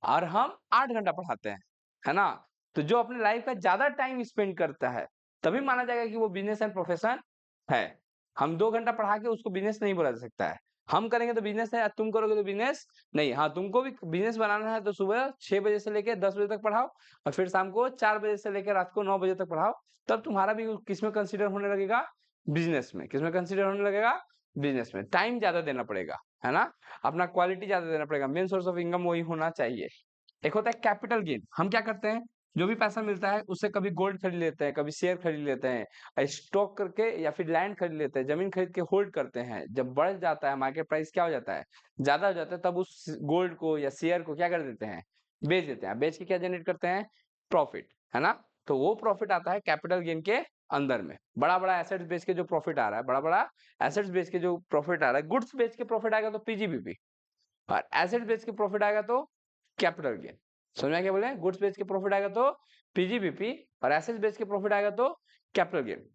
और हम 8 घंटा पढ़ाते हैं, है ना। तो जो अपने लाइफ का ज्यादा टाइम स्पेंड करता है, तभी माना जाएगा कि वो बिजनेस एंड प्रोफेशन है। हम 2 घंटा पढ़ा के उसको बिजनेस नहीं बोला जा सकता है। हम करेंगे तो बिजनेस है, तुम करोगे तो बिजनेस नहीं। हाँ, तुमको भी बिजनेस बनाना है तो सुबह 6 बजे से लेकर 10 बजे तक पढ़ाओ, और फिर शाम को 4 बजे से लेकर रात को 9 बजे तक पढ़ाओ। तब तुम्हारा भी किसमें कंसीडर होने लगेगा? बिजनेस में। किसमें कंसीडर होने लगेगा? बिजनेस में। टाइम ज्यादा देना पड़ेगा, है ना, अपना क्वालिटी ज्यादा देना पड़ेगा, मेन सोर्स ऑफ इनकम वही होना चाहिए। एक होता है कैपिटल गेन। हम क्या करते हैं, जो भी पैसा मिलता है उससे कभी गोल्ड खरीद लेते हैं, कभी शेयर खरीद लेते हैं, स्टॉक करके, या फिर लैंड खरीद लेते हैं, जमीन खरीद के होल्ड करते हैं। जब बढ़ जाता है मार्केट प्राइस, क्या हो जाता है, ज्यादा हो जाता है, तब उस गोल्ड को या शेयर को क्या कर देते हैं, बेच देते हैं। बेच के क्या जनरेट करते हैं? प्रॉफिट, है ना। तो वो प्रॉफिट आता है कैपिटल गेन के अंदर में। बड़ा बड़ा एसेट्स बेच के जो प्रॉफिट आ रहा है, बड़ा बड़ा एसेट्स बेच के जो प्रॉफिट आ रहा है, गुड्स बेच के प्रॉफिट आएगा तो पीजीबीपी, और एसेट बेच के प्रॉफिट आएगा तो कैपिटल गेन। समझ में क्या बोले? गुड्स बेच के प्रॉफिट आएगा तो पीजीबीपी, और एसेट बेच के प्रॉफिट आएगा तो कैपिटल गेन।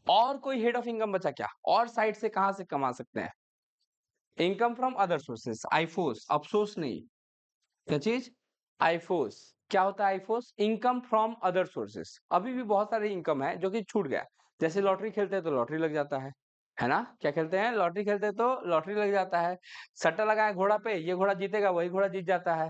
और कोई हेड ऑफ इनकम बचा क्या? और साइड से कहां से कमा सकते हैं? Income from other sources, IFOS, अफसोस नहीं, क्या चीज? आईफोस। क्या होता है IFOS? Income from other sources. अभी भी बहुत सारे इनकम है जो कि छूट गया। जैसे लॉटरी खेलते हैं तो लॉटरी लग जाता है ना। क्या खेलते हैं? लॉटरी खेलते हैं तो लॉटरी लग जाता है। सट्टा लगाया घोड़ा पे, ये घोड़ा जीतेगा, वही घोड़ा जीत जाता है।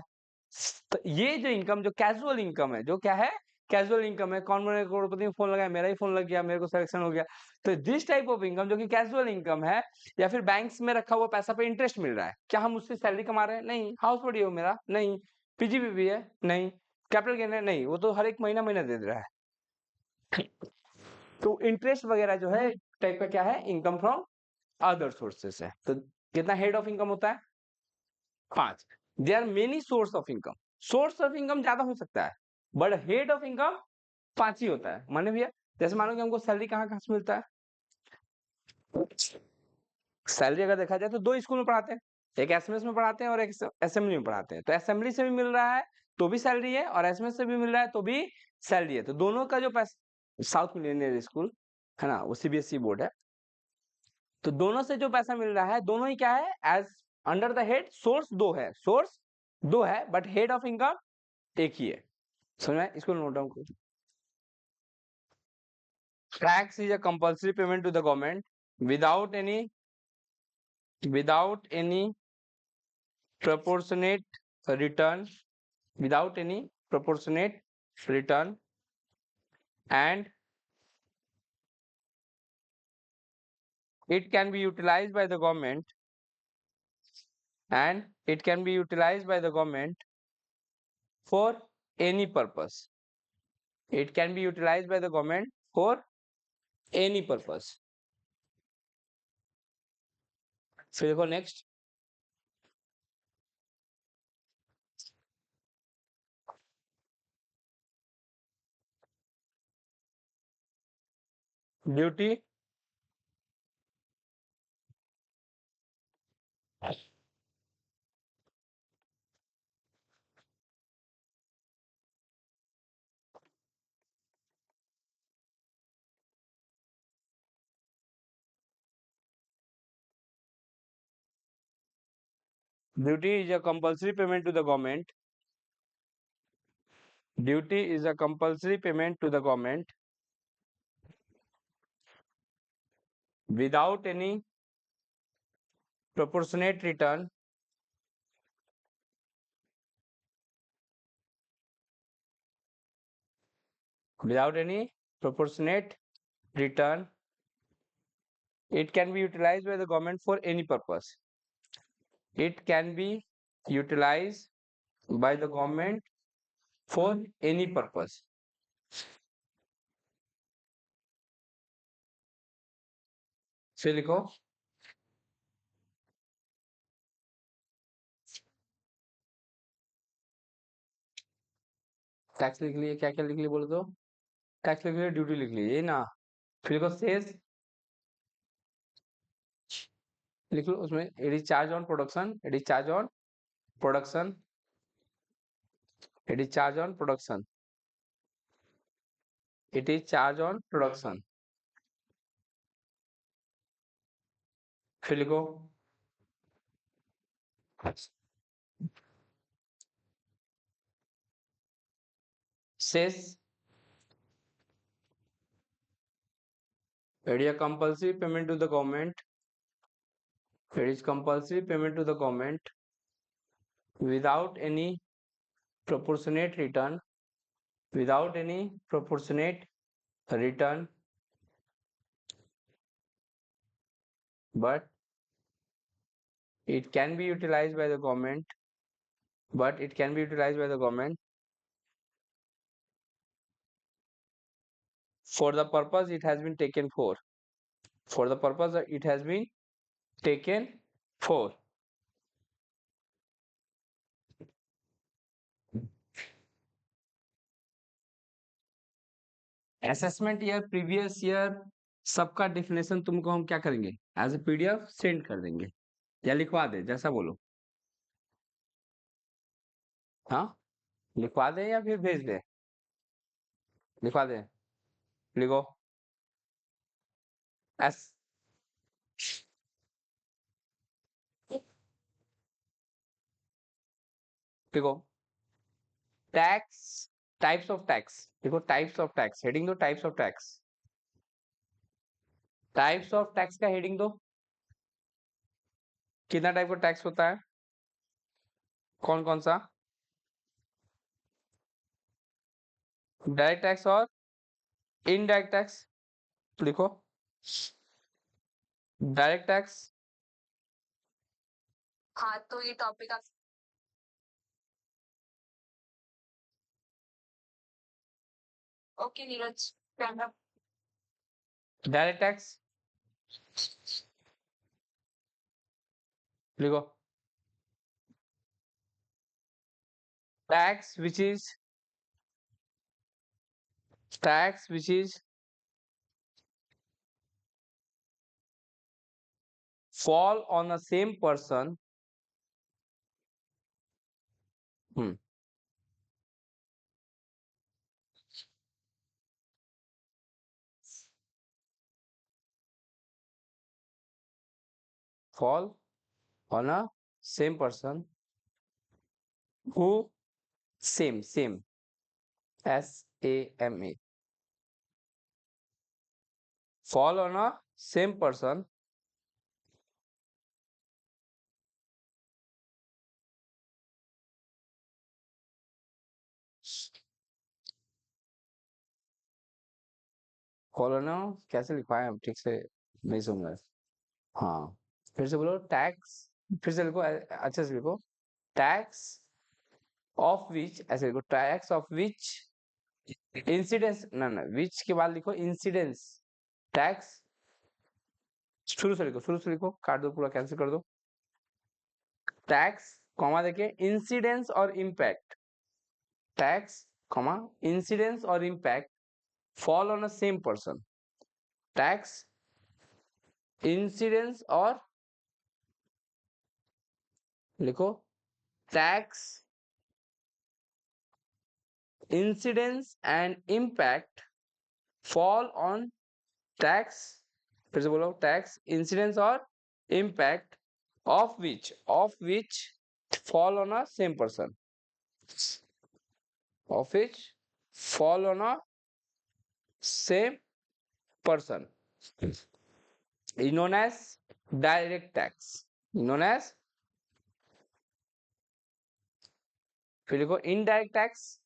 तो ये जो इनकम, जो कैजुअल इनकम है, जो क्या है, कैजुअल इनकम है। कौन बने करोड़पति में फोन लगाया, मेरा ही फोन लग गया, मेरे को सिलेक्शन हो गया। तो दिस टाइप ऑफ इनकम जो कि कैजुअल इनकम है, या फिर बैंक्स में रखा हुआ पैसा पे इंटरेस्ट मिल रहा है, क्या हम उससे सैलरी कमा रहे हैं? नहीं। हाउस बड़ी हो मेरा? नहीं। पीजीबी भी है? नहीं। कैपिटल गेन है? नहीं। वो तो हर एक महीना महीना दे रहा है। तो इंटरेस्ट वगैरह जो है टाइप का क्या है, इनकम फ्रॉम अदर सोर्सेस है। तो कितना हेड ऑफ इनकम होता है? 5। There are many source of income. Source of income ज्यादा हो सकता है, बट हेड ऑफ इनकम 5 ही होता है। माने भैया, जैसे मानो कि हमको सैलरी कहाँ कहाँ से मिलता है। सैलरी अगर देखा जाए तो 2 स्कूल में पढ़ाते हैं, एक एसएमएस में पढ़ाते हैं और एक असेंबली में पढ़ाते हैं। तो असेंबली से भी मिल रहा है तो भी सैलरी है, और एसएमएस से भी मिल रहा है तो भी सैलरी है। तो दोनों का जो पैसा, साउथ मिलेनियर स्कूल है ना, वो सीबीएसई बोर्ड है, तो दोनों से जो पैसा मिल रहा है, दोनों ही क्या है, as under the head source 2 है, सोर्स 2 है, बट हेड ऑफ इनकम एक ही है। समझ में? इसको नोट डाउन करो। Tax is a compulsory payment to the government without any without any proportionate return, without any proportionate return, and it can be utilized by the government, and it can be utilized by the government for any purpose. It can be utilized by the government for any purpose. So देखो next, duty duty is a compulsory payment to the government. Duty is a compulsory payment to the government without any proportionate return, without any proportionate return. It can be utilized by the government for any purpose. It can be utilized by the government for any purpose. से लिखो, tax लिख लिए, क्या क्या लिख लिए बोलो तो? टैक्स लिख लिए, ड्यूटी लिख लिए, ये ना। फिर लिखो सेस, लिख लो उसमें, it is charge on production, it is charge on production, it is charge on production, it is charge on production. फिर लिखो cess, it is compulsory payment to the government It is compulsory payment to the government without any proportionate return, without any proportionate return, but it can be utilized by the government, but it can be utilized by the government for the purpose it has been taken for the purpose that it has been taken for. Assessment year, previous year, सबका definition तुमको हम क्या करेंगे, as a PDF send कर देंगे या लिखवा दे, जैसा बोलो। हाँ, लिखवा दे या फिर भेज दे, लिखवा दे, लिखो। एस लिखो टैक्स, टाइप्स ऑफ टैक्स, देखो टाइप्स ऑफ टैक्स, हेडिंग दो types of tax, types of tax का हेडिंग दो। कितना टाइप का टैक्स होता है, कौन कौन सा? डायरेक्ट टैक्स और इनडायरेक्ट टैक्स, लिखो। डायरेक्ट टैक्स, हाँ तो ये टॉपिक आप ओके नीरज, डायरेक्ट टैक्स लिखो। Tax which is fall on the same person, hmm, fall on a same person who same SAME, fall on a same person fall on a, कैसे लिखवाए हम ठीक से नहीं सुन रहे। हाँ, फिर से बोलो टैक्स, फिर से लिखो, अच्छे से लिखो। टैक्स ऑफ विच, ऐसे लिखो, टैक्स ऑफ विच इंसिडेंस, ना ना विच के बाद लिखो इंसिडेंस, टैक्स शुरू से लिखो, काट दो पूरा, कैंसिल कर दो। टैक्स कॉमा देके इंसिडेंस और इम्पैक्ट, टैक्स कॉमा इंसिडेंस और impact fall on a same person, tax incidence और लिखो tax incidence and impact fall on tax, फिर से बोलो टैक्स इंसिडेंस और impact of which fall on a same person, of which fall on a same person is known as direct tax, known as, फिर लिखो indirect tax,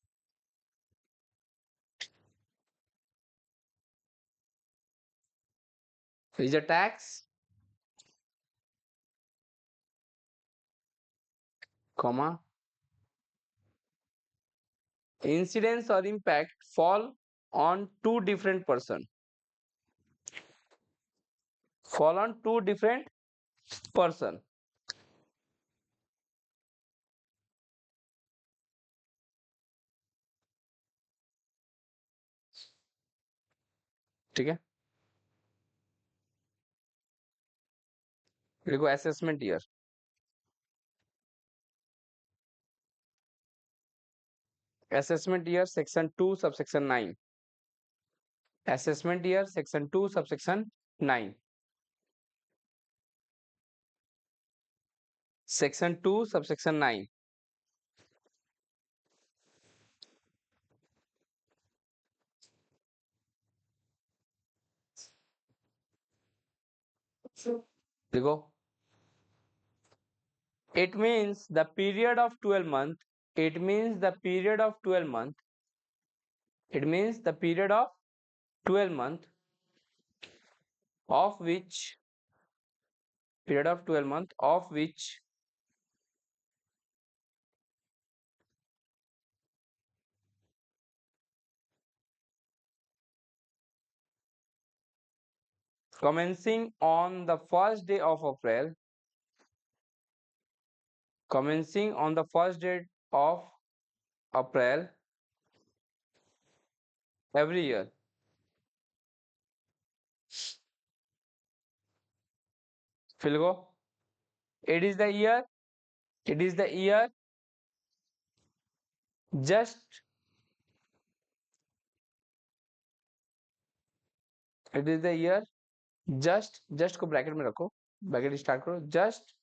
is a tax comma incidence or impact fall on two different person, fall on two different person, ठीक है। लिखो assessment year, assessment year section 2 subsection 9, assessment year section 2 subsection 9, section 2 subsection 9, देखो It means the period of 12 month. It means the period of 12 month. It means the period of 12 month of which period of 12 month of which commencing on the first day of April, commencing on the first day of April every year. Filgo, it is the year, it is the year just, it is the year just को bracket में रखो, bracket start करो, just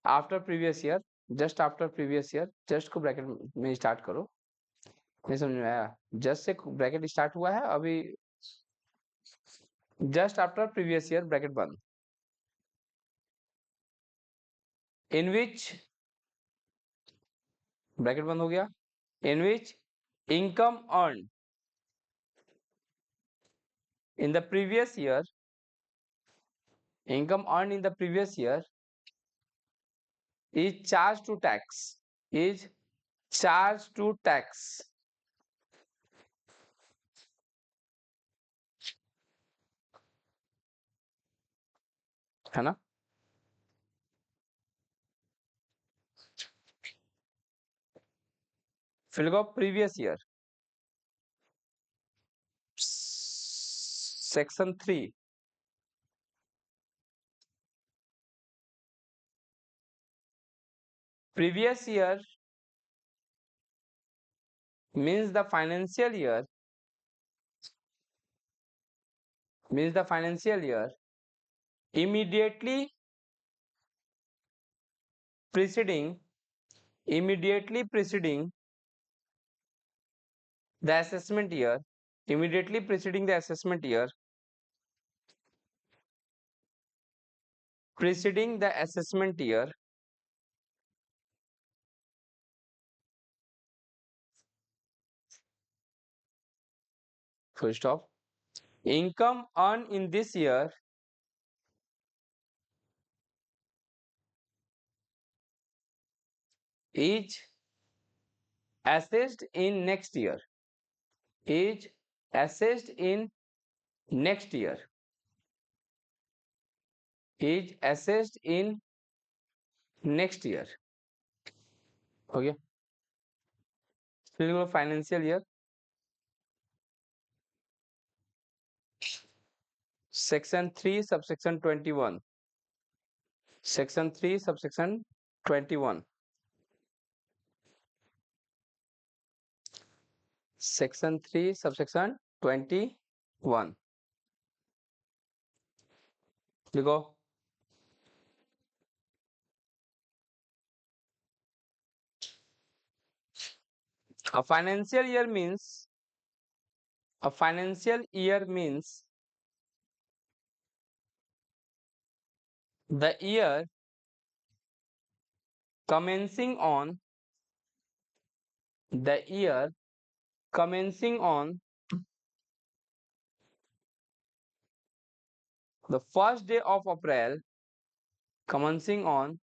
after previous year, just after previous year, just को bracket में start करो। नहीं समझ में आया? जस्ट से ब्रैकेट स्टार्ट हुआ है, अभी just after previous year bracket बंद। इन विच, ब्रैकेट बंद हो गया, in which income earn in the previous year, income earned in the previous year is charged to tax, is charged to tax, है ना? फिर go previous year, section 3, previous year means the financial year, means the financial year immediately preceding, immediately preceding the assessment year, immediately preceding the assessment year, preceding the assessment year, full stop. Income earned in this year is assessed in next year, is assessed in next year, is assessed in next year. हो गया? फिर financial year, section 3 subsection 21, section 3 subsection 21, section 3 subsection 21 लिखो। A financial year means, a financial year means the year commencing on, the year commencing on the first day of April, commencing on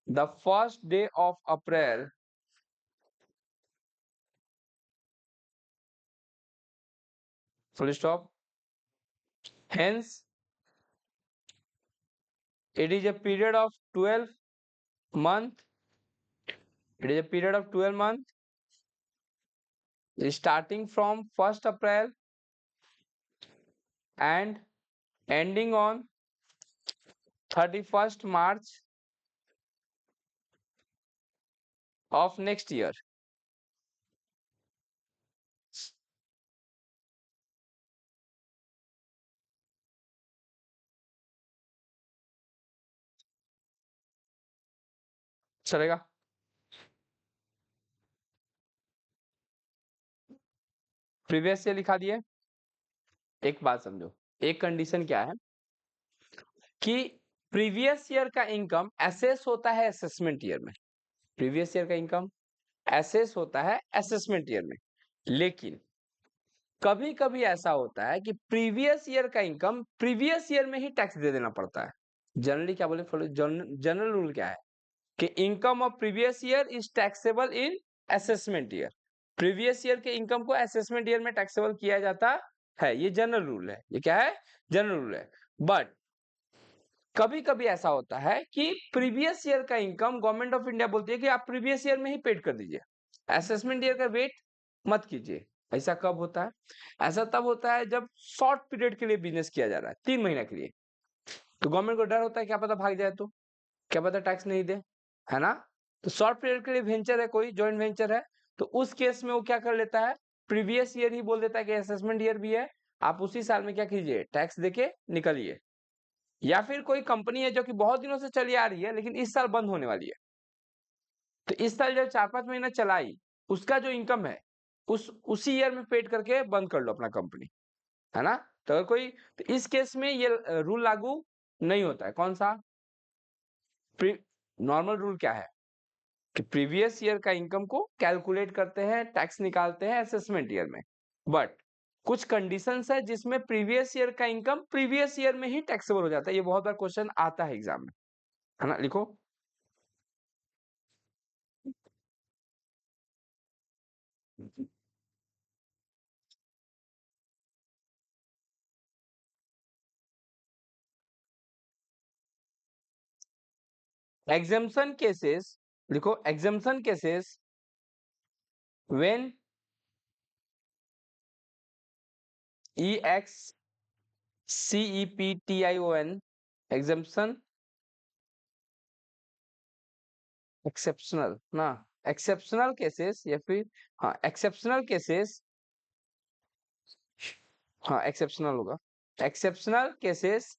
the first day of April full stop. Hence, it is a period of 12 month. It is a period of 12 month starting from 1st April and ending on 31st March of next year. चलेगा? Previous year लिखा दिए। एक बात समझो, एक condition क्या है कि प्रीवियस ईयर का इनकम एसेस होता है असेसमेंट ईयर में, प्रीवियस ईयर का इनकम एसेस होता है असेसमेंट ईयर में। लेकिन कभी कभी ऐसा होता है कि प्रीवियस ईयर का इनकम प्रीवियस ईयर में ही टैक्स दे देना पड़ता है। जनरली क्या बोले, जनरल रूल क्या है कि income of previous year is taxable in assessment year. Previous year के इनकम को असेसमेंट ईयर में टैक्सेबल किया जाता है, ये जनरल रूल है। ये क्या है? जनरल रूल है। बट कभी कभी ऐसा होता है कि प्रीवियस ईयर का इनकम गवर्नमेंट ऑफ इंडिया बोलती है कि आप प्रीवियस ईयर में ही पेड कर दीजिए, असेसमेंट ईयर का वेट मत कीजिए। ऐसा कब होता है? ऐसा तब होता है जब शॉर्ट पीरियड के लिए बिजनेस किया जा रहा है, 3 महीना के लिए। तो गवर्नमेंट को डर होता है क्या पता भाग जाए, तो क्या पता टैक्स नहीं दे, है ना? तो शॉर्ट पीरियड के लिए वेंचर है, कोई जॉइंट वेंचर है, तो उस केस में वो क्या कर लेता है, प्रीवियस ईयर ही बोल देता है कि असेसमेंट ईयर भी है, आप उसी साल में क्या कीजिए, टैक्स देके निकलिए। या फिर कोई कंपनी है जो कि बहुत दिनों से चली आ रही है लेकिन इस साल बंद होने वाली है, तो इस साल जब 4-5 महीना चलाई, उसका जो इनकम है उसी ईयर में पेड करके बंद कर लो अपना कंपनी, है ना? तो अगर कोई, तो इस केस में ये रूल लागू नहीं होता है। कौन सा? नॉर्मल रूल क्या है कि प्रीवियस ईयर का इनकम को कैलकुलेट करते हैं, टैक्स निकालते हैं असेसमेंट ईयर में। बट कुछ कंडीशंस है जिसमें प्रीवियस ईयर का इनकम प्रीवियस ईयर में ही टैक्सेबल हो जाता है। ये बहुत बार क्वेश्चन आता है एग्जाम में, है ना? लिखो। एग्जाम्पशन केसेस, लिखो exemption cases when EXCEPTION, exemption, exceptional ना, एक्सेप्शनल केसेस या फिर, हाँ एक्सेप्शनल केसेस, हाँ एक्सेप्शनल होगा। Exceptional cases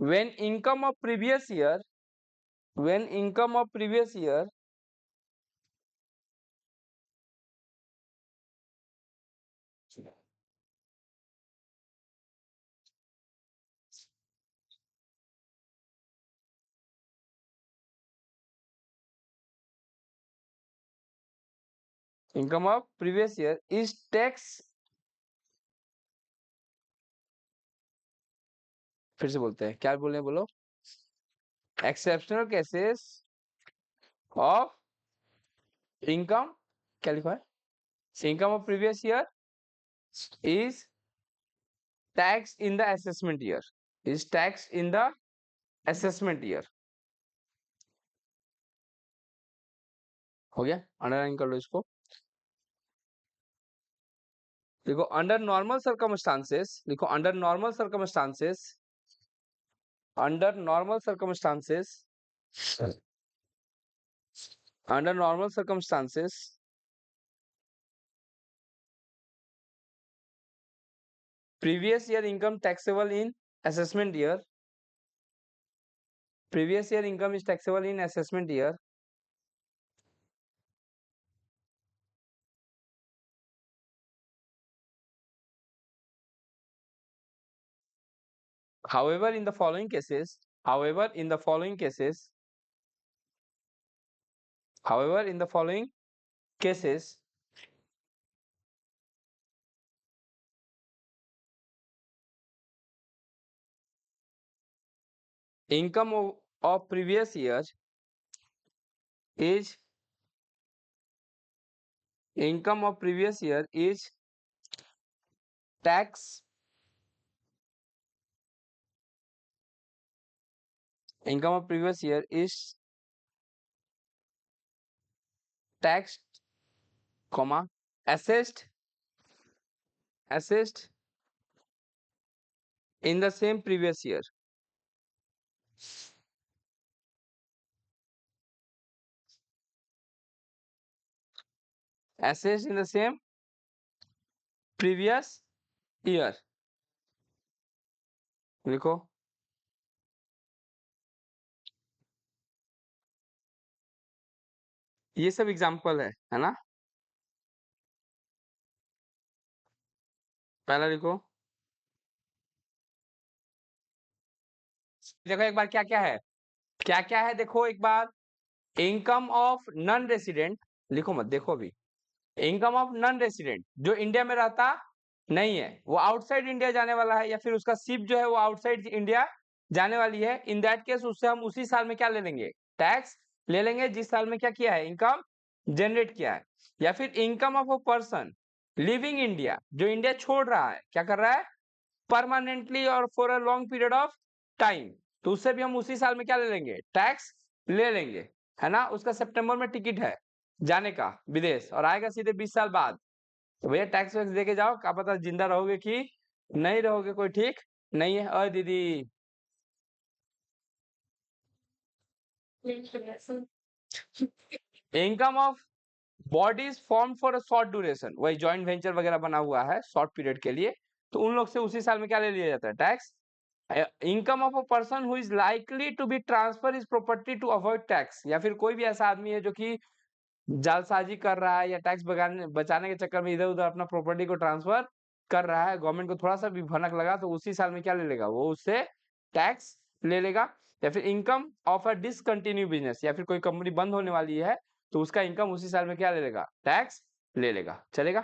when income of previous year, when income of previous year income of previous year is tax, फिर से बोलते हैं, क्या बोले, बोलो। एक्सेप्शनल केसेस ऑफ इनकम, क्या लिखा है, income of previous year is tax in the assessment year, is tax in the assessment year. हो गया, अंडरलाइन कर लो इसको। देखो अंडर नॉर्मल सर्कमस्टांसेस, लिखो under normal circumstances, under normal circumstances, under normal circumstances previous year income taxable in assessment year, previous year income is taxable in assessment year. However in the following cases, however in the following cases, however in the following cases, income of previous year is, income of previous year is tax, income of previous year is taxed, comma, assessed, assessed in the same previous year, assessed in the same previous year। लिखो, ये सब example है ना? पहला लिखो, देखो एक बार क्या क्या है, देखो एक बार, इनकम ऑफ नॉन रेसिडेंट, लिखो मत, देखो अभी, इनकम ऑफ नॉन रेसिडेंट जो इंडिया में रहता नहीं है, वो आउटसाइड इंडिया जाने वाला है, या फिर उसका शिप जो है वो आउटसाइड इंडिया जाने वाली है, इन दैट केस उससे हम उसी साल में क्या ले लेंगे, टैक्स ले लेंगे जिस साल में क्या किया है, इनकम जनरेट किया है। या फिर income of a person living India, जो इंडिया छोड़ रहा है, क्या कर रहा है, परमानेंटली और for a long period of time, तो उससे भी हम उसी साल में क्या ले लेंगे, टैक्स ले लेंगे, है ना। उसका सितंबर में टिकट है जाने का विदेश, और आएगा सीधे 20 साल बाद, तो भैया टैक्स वैक्स दे के जाओ, क्या पता जिंदा रहोगे कि नहीं रहोगे, कोई ठीक नहीं है। और दीदी, income of bodies form for a short duration, वही जॉइंट वेंचर वगैरह बना हुआ है शॉर्ट पीरियड के लिए, तो उन लोग से उसी साल में क्या ले लिया जाता है, tax. Income of a person who is likely to be transfer is property to avoid tax, या फिर कोई भी ऐसा आदमी है जो कि जालसाजी कर रहा है या टैक्स बचाने के चक्कर में इधर उधर अपना प्रॉपर्टी को ट्रांसफर कर रहा है, गवर्नमेंट को थोड़ा सा भी भनक लगा तो उसी साल में क्या ले लेगा, वो उससे टैक्स ले लेगा। या फिर income of a discontinue business, या फिर कोई कंपनी बंद होने वाली है तो उसका इनकम उसी साल में क्या ले लेगा, टैक्स ले लेगा, चलेगा।